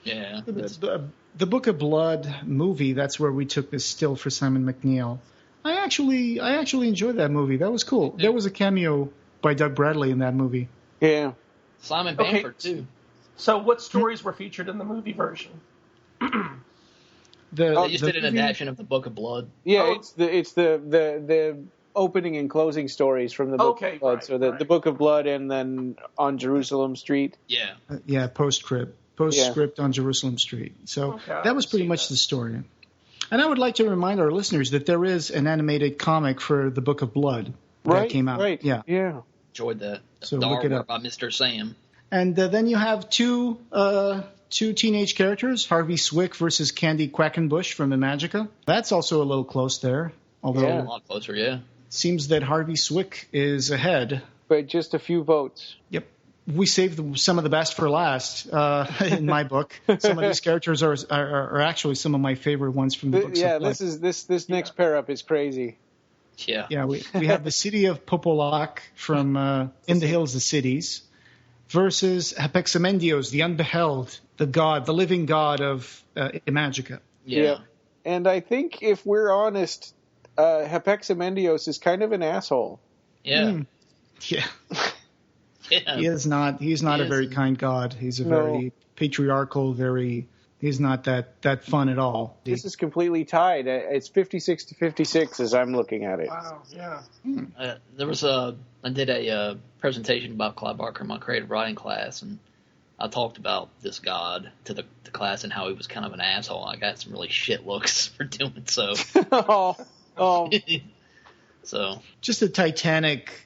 Yeah. The Book of Blood movie. That's where we took this still for Simon McNeil. I actually enjoyed that movie. That was cool. Yeah. There was a cameo by Doug Bradley in that movie. Yeah. Simon Bamford too. So what stories were featured in the movie version? They just did an adaptation of the Book of Blood. Yeah, it's the opening and closing stories from the Book of Blood. Right, so the Book of Blood, and then On Jerusalem Street. Yeah. Postscript on Jerusalem Street. So that was pretty much the story. And I would like to remind our listeners that there is an animated comic for the Book of Blood that came out. Right. Yeah. Enjoyed that. So the look it artwork up by Mr. Sam. And then you have two teenage characters, Harvey Swick versus Candy Quackenbush from Imagica. That's also a little close there, although a lot closer. Yeah. It seems that Harvey Swick is ahead. But just a few votes. Yep. We saved some of the best for last in my book. Some of these characters are actually some of my favorite ones from the books. Yeah, this next pair up is crazy. Yeah. Yeah, we have the city of Popolac from In the Hills of Cities versus Hepexamendios, the Unbeheld, the living god of Imagica. Yeah. And I think if we're honest, Hepexamendios is kind of an asshole. Yeah. Yeah. Yeah. He's not a very kind god. He's a very patriarchal, he's not that fun at all. This is completely tied. It's 56-56 as I'm looking at it. Wow, yeah. I did a presentation about Clive Barker in my creative writing class, and I talked about this god to the class and how he was kind of an asshole. I got some really shit looks for doing so. Oh. So just a titanic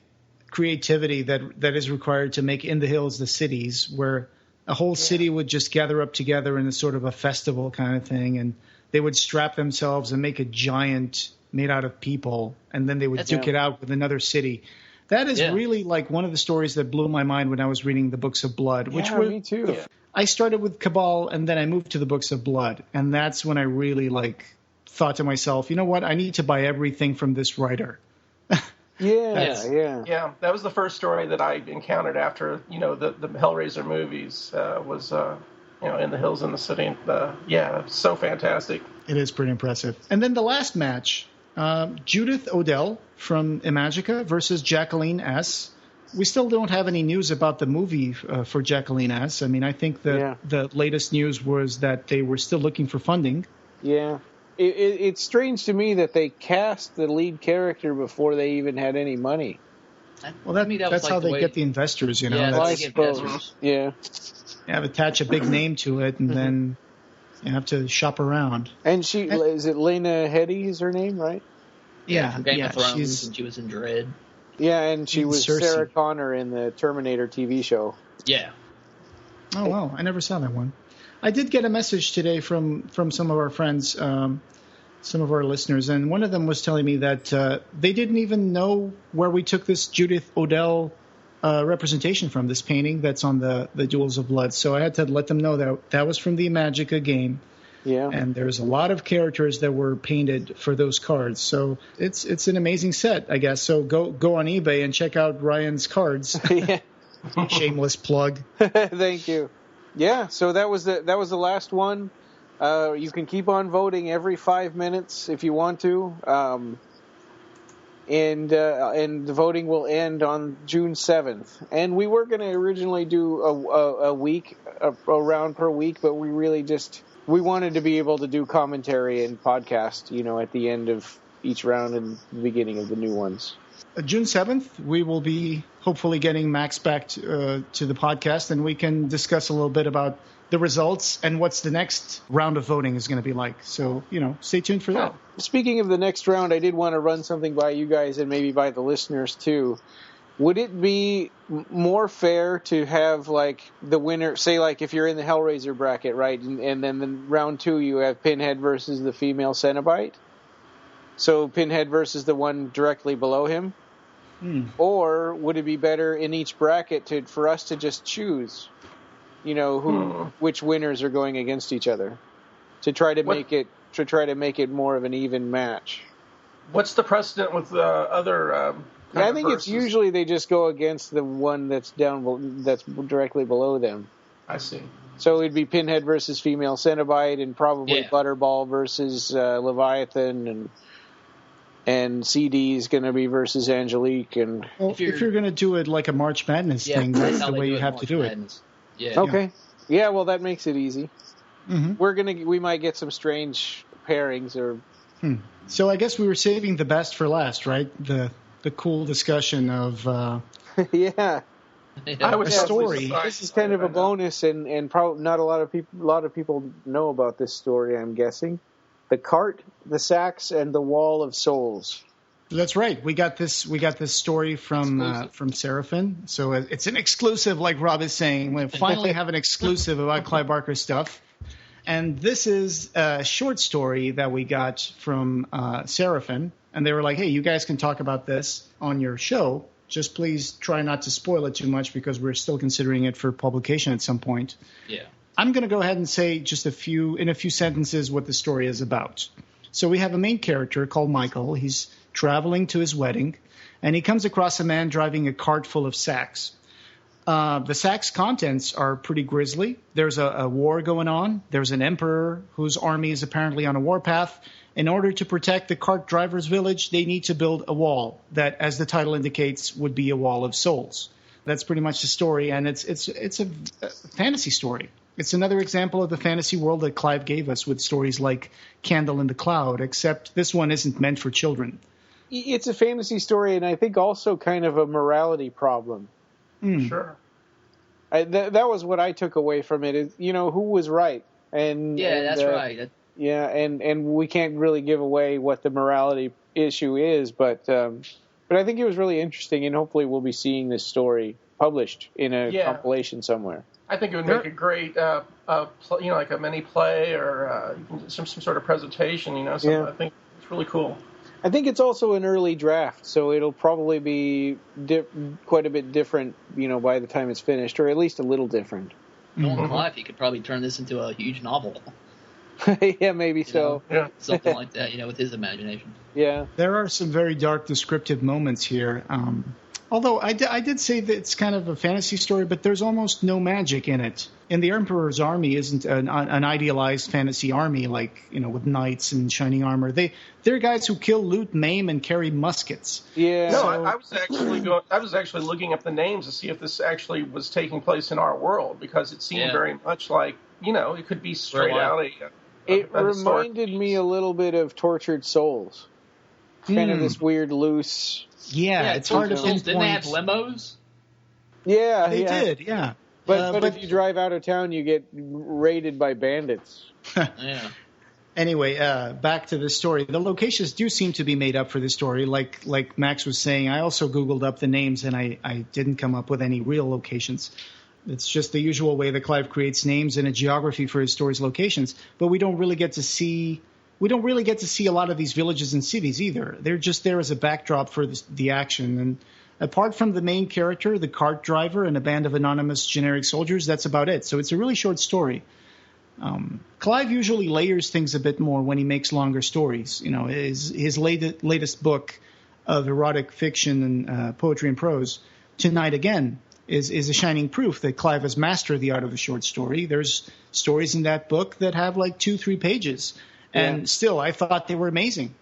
creativity that is required to make In the Hills the cities, where a whole city would just gather up together in a sort of a festival kind of thing, and they would strap themselves and make a giant made out of people, and then they would duke it out with another city. That is really like one of the stories that blew my mind when I was reading the Books of Blood. Me too. I started with Cabal, and then I moved to the Books of Blood, and that's when I really thought to myself, you know what, I need to buy everything from this writer. Yeah. That was the first story that I encountered after the Hellraiser movies was In the Hills in the City. So fantastic. It is pretty impressive. And then the last match, Judith Odell from Imagica versus Jacqueline S. We still don't have any news about the movie for Jacqueline S. I mean, I think that the latest news was that they were still looking for funding. Yeah. It's strange to me that they cast the lead character before they even had any money. Well, that's how they get the investors, you know. Yeah, I suppose. Yeah. You have to attach a big name to it, and then you have to shop around. And is it Lena Headey is her name, right? Yeah, from Game of Thrones, and she was in Dread. Yeah, and she was Cersei. Sarah Connor in the Terminator TV show. Yeah. Oh, wow. I never saw that one. I did get a message today from some of our friends, some of our listeners, and one of them was telling me that they didn't even know where we took this Judith Odell representation from, this painting that's on the Duels of Blood. So I had to let them know that was from the Imagica game. Yeah. And there's a lot of characters that were painted for those cards. So it's an amazing set, I guess. So go on eBay and check out Ryan's cards. Yeah. Shameless plug. Thank you. Yeah, so that was the last one. You can keep on voting every 5 minutes if you want to, and the voting will end on June 7th. And we were going to originally do a round per week, but we really we wanted to be able to do commentary and podcast, at the end of each round and the beginning of the new ones. June 7th, we will be hopefully getting Max back to the podcast, and we can discuss a little bit about the results and what's the next round of voting is going to be like. So, stay tuned for that. Speaking of the next round, I did want to run something by you guys and maybe by the listeners too. Would it be more fair to have the winner, say if you're in the Hellraiser bracket, right, and then in round 2 you have Pinhead versus the female Cenobite? So Pinhead versus the one directly below him? Or would it be better in each bracket for us to just choose, which winners are going against each other, to try to make it more of an even match? What's the precedent with other? I think it's usually they just go against the one that's that's directly below them. I see. So it'd be Pinhead versus Female Cenobite, and probably Butterball versus Leviathan, and CD is going to be versus Angelique. And if you're going to do it like a March Madness thing, that's the way you have to do it. Yeah. Okay. Yeah. Well, that makes it easy. Mm-hmm. We might get some strange pairings or. So I guess we were saving the best for last, right? The cool discussion of. Yeah. A story. This is kind of a bonus, and probably not a lot of people know about this story. I'm guessing, the cart, the sacks, and the wall of souls. That's right. We got this story from Seraphin, so it's an exclusive, like Rob is saying. We finally have an exclusive about Clive Barker stuff, and this is a short story that we got from Seraphin, and they were like, "Hey, you guys can talk about this on your show. Just please try not to spoil it too much because we're still considering it for publication at some point." Yeah. I'm going to go ahead and say just in a few sentences what the story is about. So we have a main character called Michael. He's traveling to his wedding, and he comes across a man driving a cart full of sacks. The sacks' contents are pretty grisly. There's a war going on. There's an emperor whose army is apparently on a warpath. In order to protect the cart driver's village, they need to build a wall that, as the title indicates, would be a wall of souls. That's pretty much the story, and it's a fantasy story. It's another example of the fantasy world that Clive gave us with stories like Candle in the Cloud, except this one isn't meant for children. It's a fantasy story, and I think also kind of a morality problem. Sure. That was what I took away from it. Is, who was right? That's right. Yeah, and we can't really give away what the morality issue is, but I think it was really interesting, and hopefully we'll be seeing this story published in a compilation somewhere. I think it would make a great, like a mini play or some sort of presentation. I think it's really cool. I think it's also an early draft, so it'll probably be quite a bit different, by the time it's finished, or at least a little different. Nolan Clive, he could probably turn this into a huge novel. Yeah, maybe so. Yeah. Something like that, with his imagination. Yeah. There are some very dark descriptive moments here. Although I did say that it's kind of a fantasy story, but there's almost no magic in it. And the Emperor's army isn't an idealized fantasy army like, with knights and shining armor. They're guys who kill, loot, maim, and carry muskets. Yeah. No, I was actually looking up the names to see if this actually was taking place in our world, because it seemed very much like, it could be straight out It reminded me a little bit of Tortured Souls. Kind of this weird loose. Yeah, it's hard to pinpoint. Didn't they have limos? Yeah, they did. Yeah, but if you drive out of town, you get raided by bandits. Yeah. Anyway, back to the story. The locations do seem to be made up for this story. Like Max was saying, I also Googled up the names, and I didn't come up with any real locations. It's just the usual way that Clive creates names and a geography for his story's locations, but we don't really get to see a lot of these villages and cities either. They're just there as a backdrop for the action. And apart from the main character, the cart driver, and a band of anonymous generic soldiers, that's about it. So it's a really short story. Clive usually layers things a bit more when he makes longer stories. His latest book of erotic fiction and poetry and prose, Tonight Again, is a shining proof that Clive has mastered the art of the short story. There's stories in that book that have like 2-3 pages. And still, I thought they were amazing.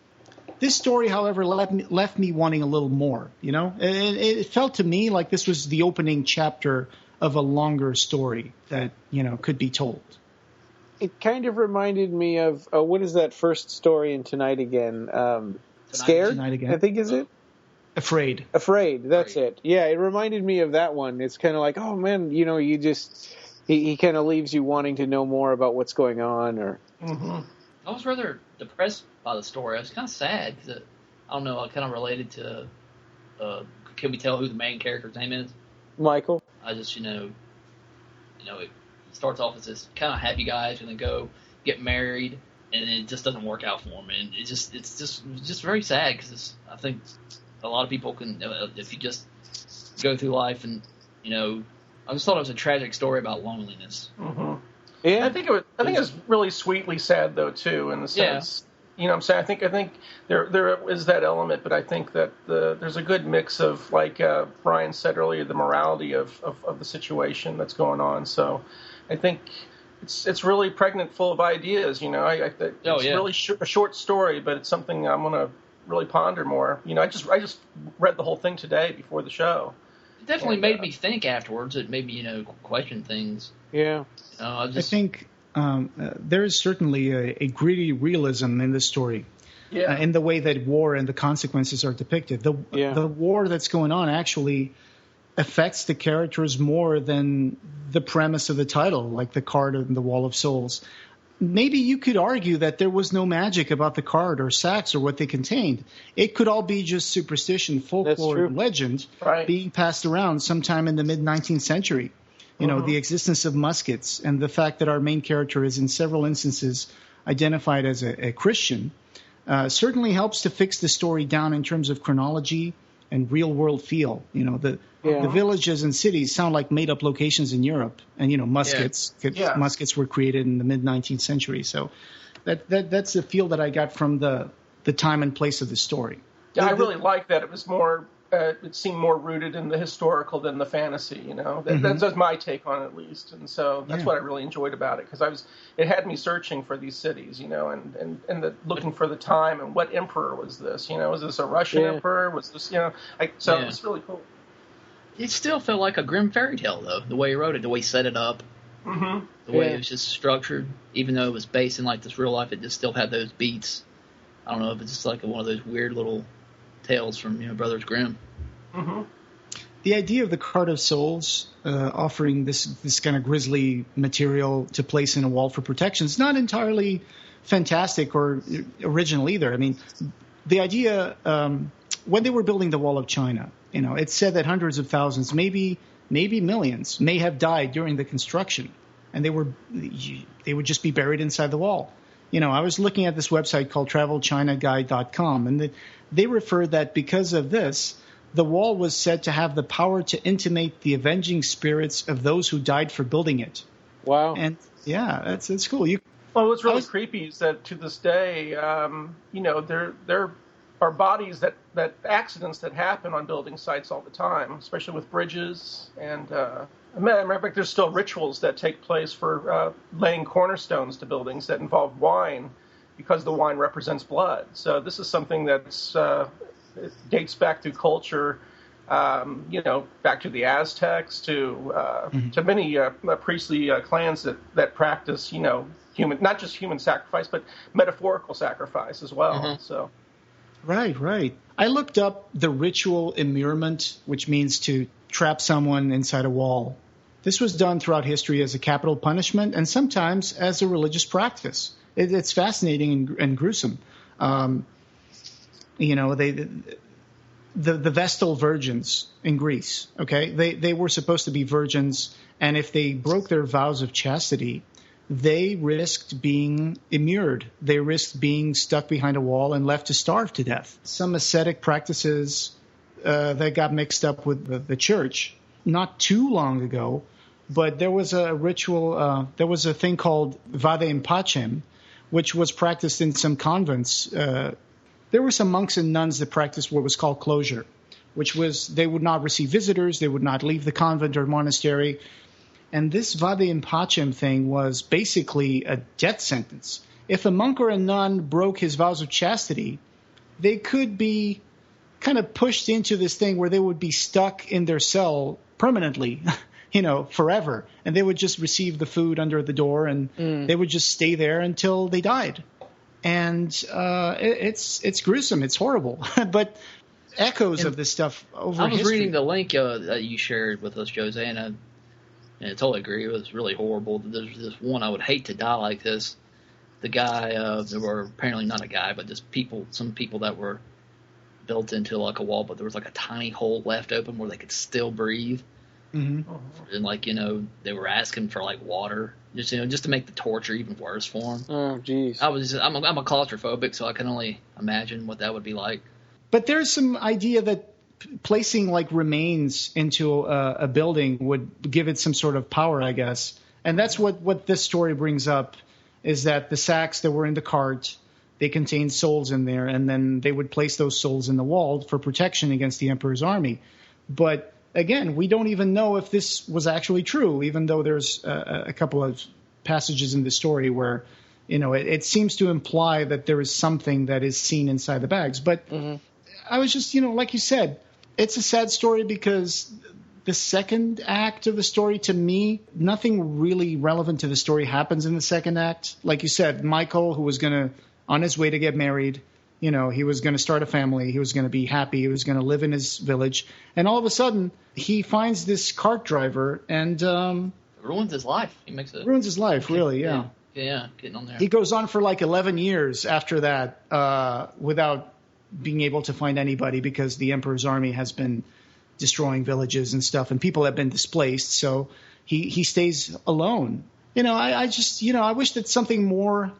This story, however, left me wanting a little more. It felt to me like this was the opening chapter of a longer story that could be told. It kind of reminded me of what is that first story in Tonight Again? Scared? Tonight Again. I think is it? Afraid. That's it. Yeah, it reminded me of that one. It's kind of like, oh man, you just he kind of leaves you wanting to know more about what's going on, or. Mm-hmm. I was rather depressed by the story. I was kind of sad because I don't know. I kind of related to. Can we tell who the main character's name is? Michael. I just it starts off as this kind of happy guy who's going to go get married, and it just doesn't work out for him, and it's just very sad because I think a lot of people can, if you just go through life and, I just thought it was a tragic story about loneliness. Mm-hmm. Yeah, I think it was really sweetly sad though too, in the sense, you know what I'm saying? I think there is that element, but I think that there's a good mix of, like Brian said earlier, the morality of the situation that's going on. So I think it's really pregnant full of ideas. It's really a short story, but it's something I'm going to really ponder more. I just read the whole thing today before the show. It definitely made me think afterwards. It made me, question things. Yeah. I think there is certainly a gritty realism in this story. Yeah. In the way that war and the consequences are depicted. The war that's going on actually affects the characters more than the premise of the title, like the card and the Wall of Souls. Maybe you could argue that there was no magic about the card or sacks or what they contained. It could all be just superstition, folklore, and legend being passed around sometime in the mid-19th century. The existence of muskets and the fact that our main character is in several instances identified as a Christian certainly helps to fix the story down in terms of chronology and real-world feel. The villages and cities sound like made-up locations in Europe, and muskets were created in the mid-19th century. So that's the feel that I got from the time and place of the story. Yeah, I really like that. It was more. It seemed more rooted in the historical than the fantasy. That's my take on it, at least, and so that's what I really enjoyed about it, because it had me searching for these cities, and looking for the time and what emperor was this? Was this a Russian emperor? Was this so it was really cool. It still felt like a grim fairy tale, though, the way he wrote it, the way he set it up, the way it was just structured. Even though it was based in like this real life, it just still had those beats. I don't know if it's just like one of those weird little tales from Brothers Grimm. Mm-hmm. The idea of the Card of Souls offering this kind of grisly material to place in a wall for protection is not entirely fantastic or original either. I mean, the idea when they were building the Wall of China, it's said that hundreds of thousands, maybe millions, may have died during the construction, and they would just be buried inside the wall. I was looking at this website called TravelChinaGuide.com, and they refer that because of this, the wall was said to have the power to intimate the avenging spirits of those who died for building it. Wow. And it's cool. What's really creepy is that to this day, there are bodies that accidents that happen on building sites all the time, especially with bridges. And matter of fact, there's still rituals that take place for laying cornerstones to buildings that involve wine, because the wine represents blood. So this is something that's it dates back through culture, back to the Aztecs, to many priestly clans that practice, human, not just human sacrifice, but metaphorical sacrifice as well. Mm-hmm. So, right. I looked up the ritual immurement, which means to trap someone inside a wall. This was done throughout history as a capital punishment and sometimes as a religious practice. It's fascinating and gruesome. The Vestal virgins in Greece, they were supposed to be virgins, and if they broke their vows of chastity, they risked being immured. They risked being stuck behind a wall and left to starve to death. Some ascetic practices that got mixed up with the church not too long ago, but there was a ritual, there was a thing called vade in pacem, which was practiced in some convents. There were some monks and nuns that practiced what was called closure, which was they would not receive visitors, they would not leave the convent or monastery. And this vade in pacem thing was basically a death sentence. If a monk or a nun broke his vows of chastity, they could be kind of pushed into this thing where they would be stuck in their cell permanently, forever. And they would just receive the food under the door, and they would just stay there until they died. And it's gruesome. It's horrible. But echoes of this stuff over history. I was reading the link that you shared with us, Jose, and I totally agree. It was really horrible. There's this one, I would hate to die like this. The guy, there were apparently not a guy, but just some people that were built into like a wall, but there was like a tiny hole left open where they could still breathe. Mm-hmm. And they were asking for like water, just to make the torture even worse for them. Oh, jeez. I'm a claustrophobic, so I can only imagine what that would be like. But there's some idea that placing like remains into a building would give it some sort of power, I guess. And that's what this story brings up, is that the sacks that were in the cart, they contained souls in there, and then they would place those souls in the wall for protection against the Emperor's army. But again, we don't even know if this was actually true, even though there's a couple of passages in the story where, it seems to imply that there is something that is seen inside the bags. But I was just, like you said, it's a sad story because the second act of the story, to me, nothing really relevant to the story happens in the second act. Like you said, Michael, who was on his way to get married, he was going to start a family. He was going to be happy. He was going to live in his village. And all of a sudden, he finds this cart driver and ruins his life. Ruins his life, really, yeah. Yeah, getting on there. He goes on for like 11 years after that without being able to find anybody because the Emperor's army has been destroying villages and stuff, and people have been displaced. So he stays alone. I just, I wish that something more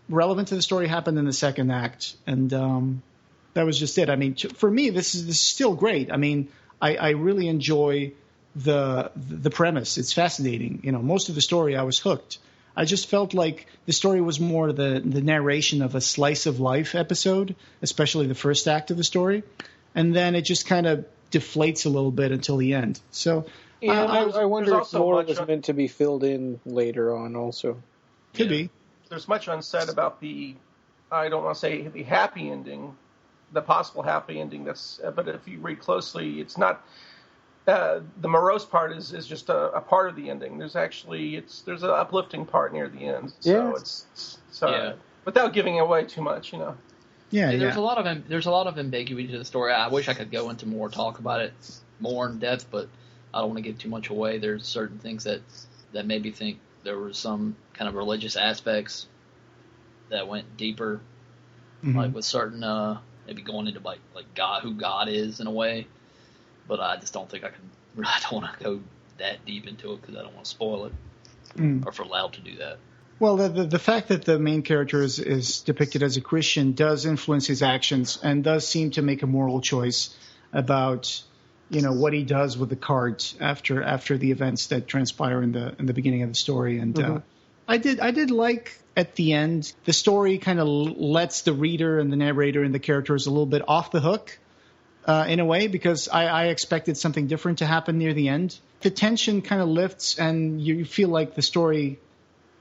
relevant to the story happened in the second act, and that was just it. I mean, for me, this is still great. I mean, I really enjoy the premise. It's fascinating. Most of the story I was hooked. I just felt like the story was more the narration of a slice of life episode, especially the first act of the story, and then it just kind of deflates a little bit until the end. So I wonder if more was meant to be filled in later on also. Could be. There's much unsaid about I don't want to say the happy ending, the possible happy ending. But if you read closely, it's not. The morose part is just a part of the ending. There's an uplifting part near the end. So without giving away too much, Yeah, there's a lot of ambiguity to the story. I wish I could go into more talk about it more in depth, but I don't want to give too much away. There's certain things that made me think there was some kind of religious aspects that went deeper, like with certain maybe going into like God, who God is in a way. But I just don't think I don't want to go that deep into it because I don't want to spoil it or if we're allowed to do that. Well, the fact that the main character is depicted as a Christian does influence his actions and does seem to make a moral choice about, what he does with the cart after the events that transpire in the beginning of the story. And I did like at the end the story kind of lets the reader and the narrator and the characters a little bit off the hook. In a way, because I expected something different to happen near the end. The tension kind of lifts, and you feel like the story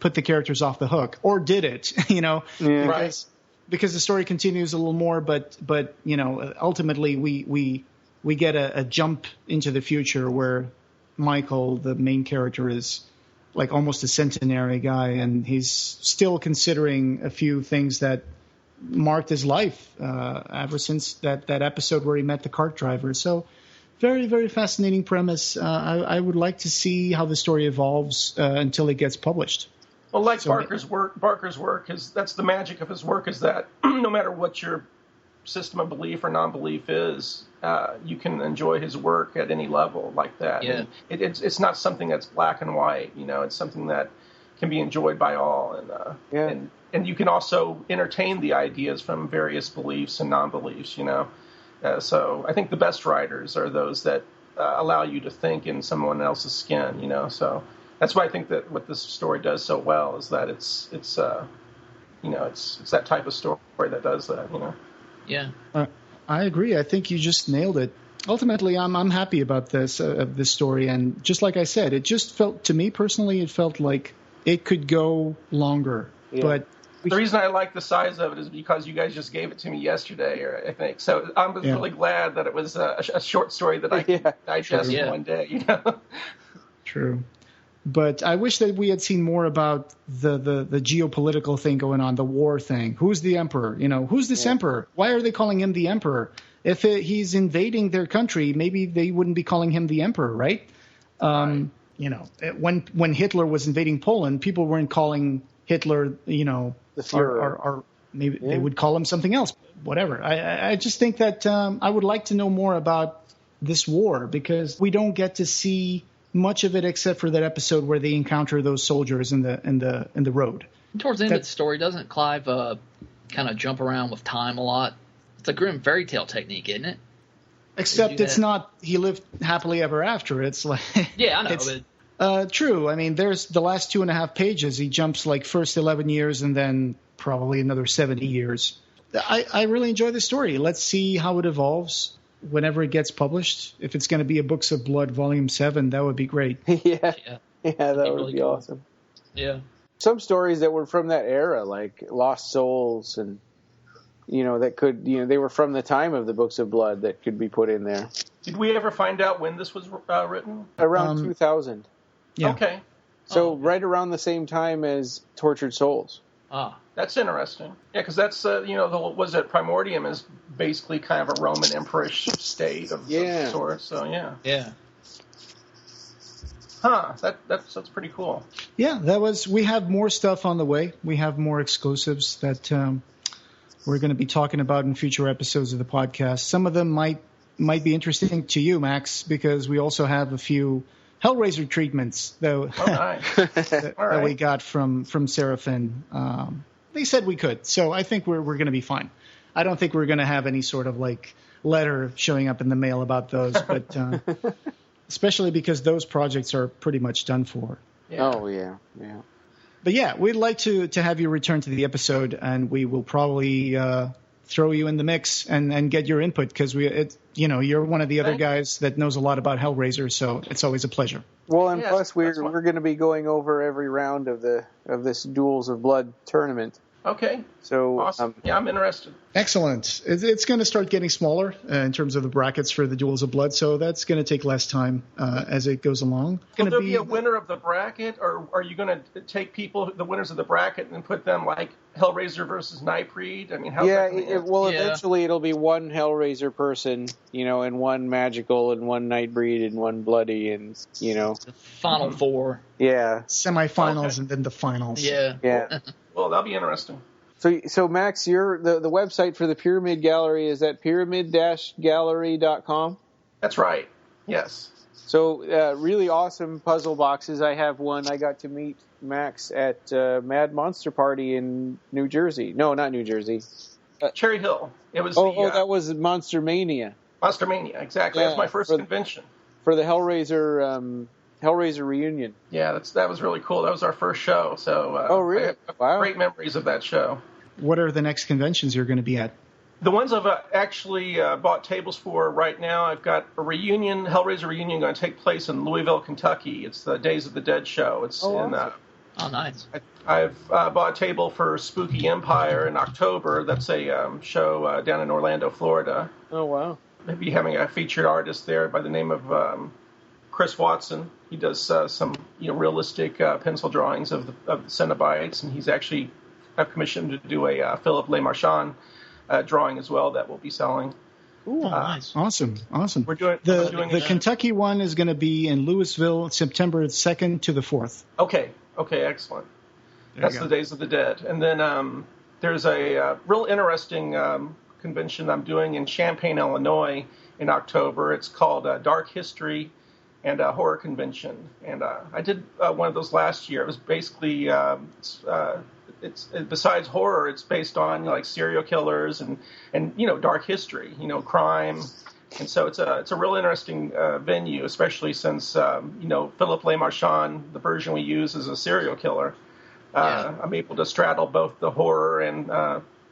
put the characters off the hook, or did it? Because the story continues a little more, but ultimately we get a jump into the future where Michael, the main character, is like almost a centenary guy, and he's still considering a few things that marked his life ever since that episode where he met the cart driver. So very, very fascinating premise. I would like to see how the story evolves until it gets published. Well, Barker's work is that's the magic of his work, is that no matter what your system of belief or non-belief is, you can enjoy his work at any level like that. Yeah. It's not something that's black and white. It's something that can be enjoyed by all, and you can also entertain the ideas from various beliefs and non-beliefs, So I think the best writers are those that allow you to think in someone else's skin, So that's why I think that what this story does so well is that it's that type of story that does that, Yeah. I agree. I think you just nailed it. Ultimately, I'm happy about this story, and just like I said, it just felt, to me personally, it felt like it could go longer, but. The reason I like the size of it is because you guys just gave it to me yesterday, I think. So I'm really glad that it was a short story that I could digest in one day. True. But I wish that we had seen more about the geopolitical thing going on, the war thing. Who's the emperor? Who's this emperor? Why are they calling him the emperor? If he's invading their country, maybe they wouldn't be calling him the emperor, right? When Hitler was invading Poland, people weren't calling Hitler, the Führer. Or maybe they would call him something else. Whatever. I just think that I would like to know more about this war, because we don't get to see much of it except for that episode where they encounter those soldiers in the road. Towards the end of the story, doesn't Clive kind of jump around with time a lot? It's a grim fairy tale technique, isn't it? Except it's not he lived happily ever after. It's like yeah, I know. True. I mean, there's the last 2.5 pages. He jumps like first 11 years and then probably another 70 years. I really enjoy the story. Let's see how it evolves whenever it gets published. If it's going to be a Books of Blood Volume 7, that would be great. Yeah, that would really be cool. awesome. Yeah. Some stories that were from that era, like Lost Souls, and that could, they were from the time of the Books of Blood that could be put in there. Did we ever find out when this was written? Around 2000. Yeah. Okay. So right around the same time as Tortured Souls. Ah. That's interesting. Yeah, because that's, was it Primordium is basically kind of a Roman emperorish state of sorts. So, yeah. Yeah. Huh. That's pretty cool. Yeah, we have more stuff on the way. We have more exclusives that we're going to be talking about in future episodes of the podcast. Some of them might be interesting to you, Max, because we also have a few Hellraiser treatments though that we got from Seraphin. They said we could, so I think we're going to be fine. I don't think we're going to have any sort of like letter showing up in the mail about those, but especially because those projects are pretty much done for. Yeah. Oh yeah. But yeah, we'd like to have you return to the episode, and we will probably throw you in the mix and get your input because you're one of the other guys that knows a lot about Hellraiser, so it's always a pleasure. Well, and plus we're going to be going over every round of this Duels of Blood tournament. Okay. So awesome. I'm interested. Excellent. It's going to start getting smaller in terms of the brackets for the Duels of Blood, so that's going to take less time as it goes along. Will there be a winner of the bracket, or are you going to take the winners of the bracket, and put them like Hellraiser versus Nightbreed? I mean, eventually it'll be one Hellraiser person, and one Magical, and one Nightbreed, and one Bloody, and The final four. Yeah. Semifinals and then the finals. Yeah. Well, that'll be interesting. So Max, the website for the Pyramid Gallery is at pyramid-gallery.com? That's right. Yes. So really awesome puzzle boxes. I have one. I got to meet Max at Mad Monster Party in New Jersey. No, not New Jersey. Cherry Hill. It was. That was Monster Mania. Monster Mania, exactly. That was my first convention. For the Hellraiser reunion. Yeah, that was really cool. That was our first show. So. Really? Wow. Great memories of that show. What are the next conventions you're going to be at? The ones I've actually bought tables for right now, I've got a Hellraiser reunion going to take place in Louisville, Kentucky. It's the Days of the Dead show. It's nice. I've bought a table for Spooky Empire in October. That's a show down in Orlando, Florida. Oh, wow. Maybe having a featured artist there by the name of Chris Watson. He does some realistic pencil drawings of the Cenobites, and he's actually commissioned to do a Philip Le Marchand drawing as well that we'll be selling. Ooh, nice. Awesome. We're doing the Kentucky one is going to be in Louisville, September 2nd to the 4th. Okay, excellent. That's the Days of the Dead. And then there's a real interesting convention I'm doing in Champaign, Illinois in October. It's called Dark History and a Horror Convention. And I did one of those last year. It was basically... It's besides horror, it's based on like serial killers and dark history, crime, and so it's a real interesting venue, especially since Philip Le Marchand, the version we use, is a serial killer. I'm able to straddle both the horror and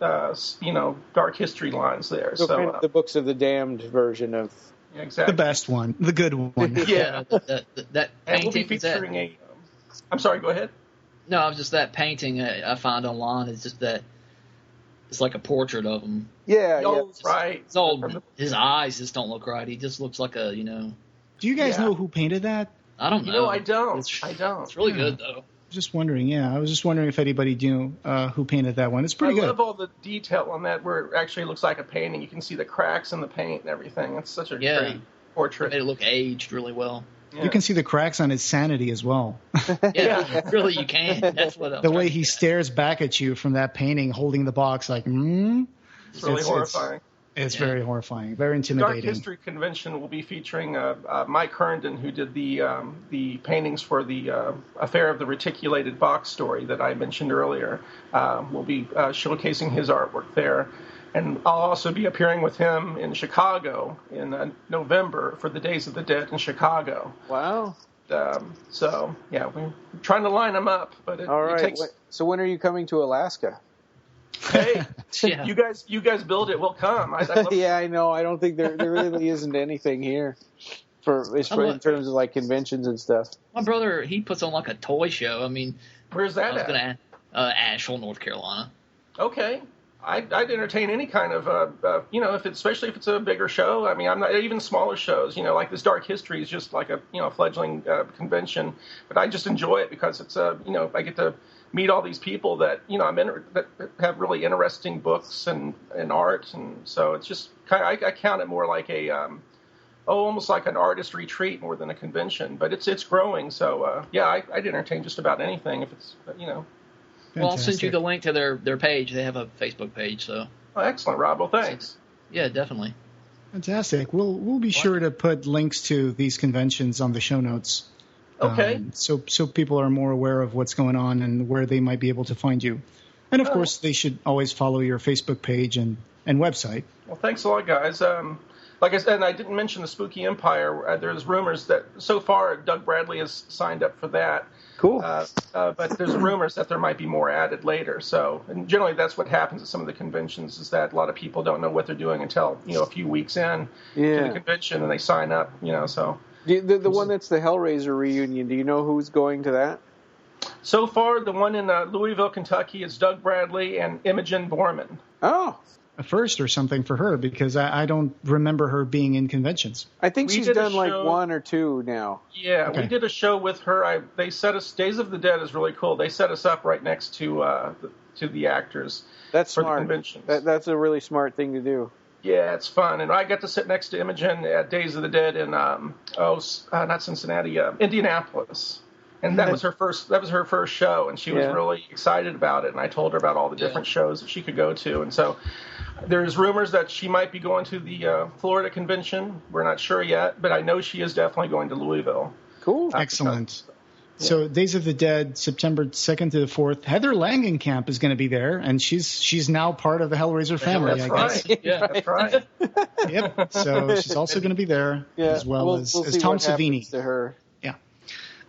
dark history lines there. So kind of the Books of the Damned version of exactly the best one, the good one. Yeah, that and we'll be featuring I'm sorry, go ahead. No, I was just that painting I find online is just that it's like a portrait of him. Yeah, right. It's old. His eyes just don't look right. He just looks like a Do you guys know who painted that? I don't know. I don't. It's really good though. Just wondering. Yeah, I was just wondering if anybody knew who painted that one. It's pretty good. I love all the detail on that where it actually looks like a painting. You can see the cracks in the paint and everything. It's such a great portrait. It made it look aged really well. Yeah. You can see the cracks on his sanity as well. Yeah, really, you can. That's what the way he stares back at you from that painting, holding the box, like, It's really horrifying. It's very horrifying, very intimidating. Dark History Convention will be featuring Mike Herndon, who did the paintings for the Affair of the Reticulated Box story that I mentioned earlier. We'll be showcasing his artwork there. And I'll also be appearing with him in Chicago in November for the Days of the Dead in Chicago. Wow. So, yeah, we're trying to line them up. But all right. It takes... So when are you coming to Alaska? Hey, you guys build it, we'll come. Yeah, I know. I don't think there really isn't anything here in terms of like conventions and stuff. My brother, he puts on like a toy show. I mean, where's that at? Asheville, North Carolina. Okay. I'd entertain any kind of, especially if it's a bigger show. I mean, I'm not even smaller shows. Like this Dark History is just like a fledgling convention, but I just enjoy it because it's I get to meet all these people that that have really interesting books and art, and so it's just kind of I count it more like a almost like an artist retreat more than a convention. But it's growing, so I'd entertain just about anything if it's Well, I'll send you the link to their page. They have a Facebook page, so. Oh, excellent, Rob. Well, thanks. Yeah, definitely. Fantastic. We'll be sure to put links to these conventions on the show notes. Okay. So people are more aware of what's going on and where they might be able to find you. And of course, they should always follow your Facebook page and website. Well, thanks a lot, guys. Like I said, and I didn't mention the Spooky Empire. There's rumors that so far Doug Bradley has signed up for that. Cool. But there's rumors that there might be more added later. So, and generally that's what happens at some of the conventions is that a lot of people don't know what they're doing until, a few weeks in to the convention and they sign up, so. The one that's the Hellraiser reunion, do you know who's going to that? So far, the one in Louisville, Kentucky is Doug Bradley and Imogen Borman. Oh. A first or something for her because I don't remember her being in conventions. I think she's done like one or two now. Yeah, okay. We did a show with her. They set us. Days of the Dead is really cool. They set us up right next to the actors. That's for smart. The conventions. That's a really smart thing to do. Yeah, it's fun, and I got to sit next to Imogen at Days of the Dead in not Cincinnati, Indianapolis. And that was her first. That was her first show, and she was really excited about it. And I told her about all the different shows that she could go to. And so, there's rumors that she might be going to the Florida convention. We're not sure yet, but I know she is definitely going to Louisville. Cool, excellent. So, Days of the Dead, September 2nd to the 4th. Heather Langenkamp is going to be there, and she's now part of the Hellraiser family. That's I guess. Right. Yeah, that's right. Yep. So she's also going to be there as well as Tom Savini. To her.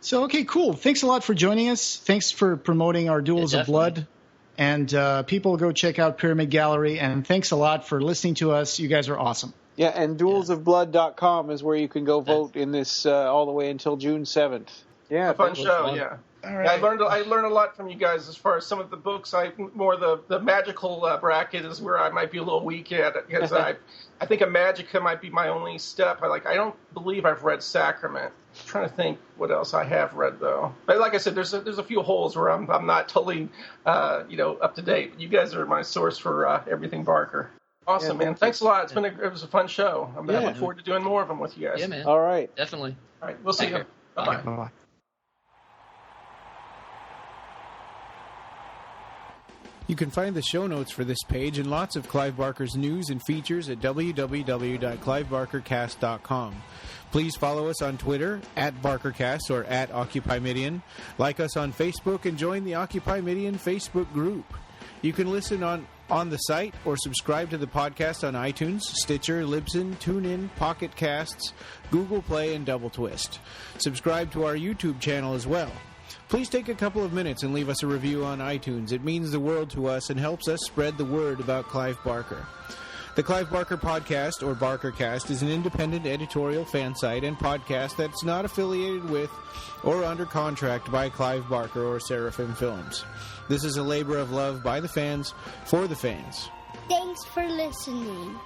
So, okay, cool. Thanks a lot for joining us. Thanks for promoting our Duels of Blood. And people go check out Pyramid Gallery. And thanks a lot for listening to us. You guys are awesome. Yeah, and duelsofblood.com is where you can go vote in this all the way until June 7th. Yeah, a fun show, yeah. All right. I learned a lot from you guys as far as some of the books. The magical bracket is where I might be a little weak at because I think a Magica might be my only step. I don't believe I've read Sacrament. I'm trying to think what else I have read though. But like I said, there's a few holes where I'm not totally up to date. You guys are my source for everything Barker. Awesome, man. Thanks a lot. It was a fun show. I look forward to doing more of them with you guys. Yeah, man. All right. Definitely. All right. We'll see you. Bye. Bye. You can find the show notes for this page and lots of Clive Barker's news and features at www.clivebarkercast.com. Please follow us on Twitter @BarkerCast or @OccupyMidian. Like us on Facebook and join the Occupy Midian Facebook group. You can listen on the site or subscribe to the podcast on iTunes, Stitcher, Libsyn, TuneIn, Pocket Casts, Google Play, and Double Twist. Subscribe to our YouTube channel as well. Please take a couple of minutes and leave us a review on iTunes. It means the world to us and helps us spread the word about Clive Barker. The Clive Barker Podcast, or BarkerCast, is an independent editorial fan site and podcast that's not affiliated with or under contract by Clive Barker or Seraphim Films. This is a labor of love by the fans, for the fans. Thanks for listening.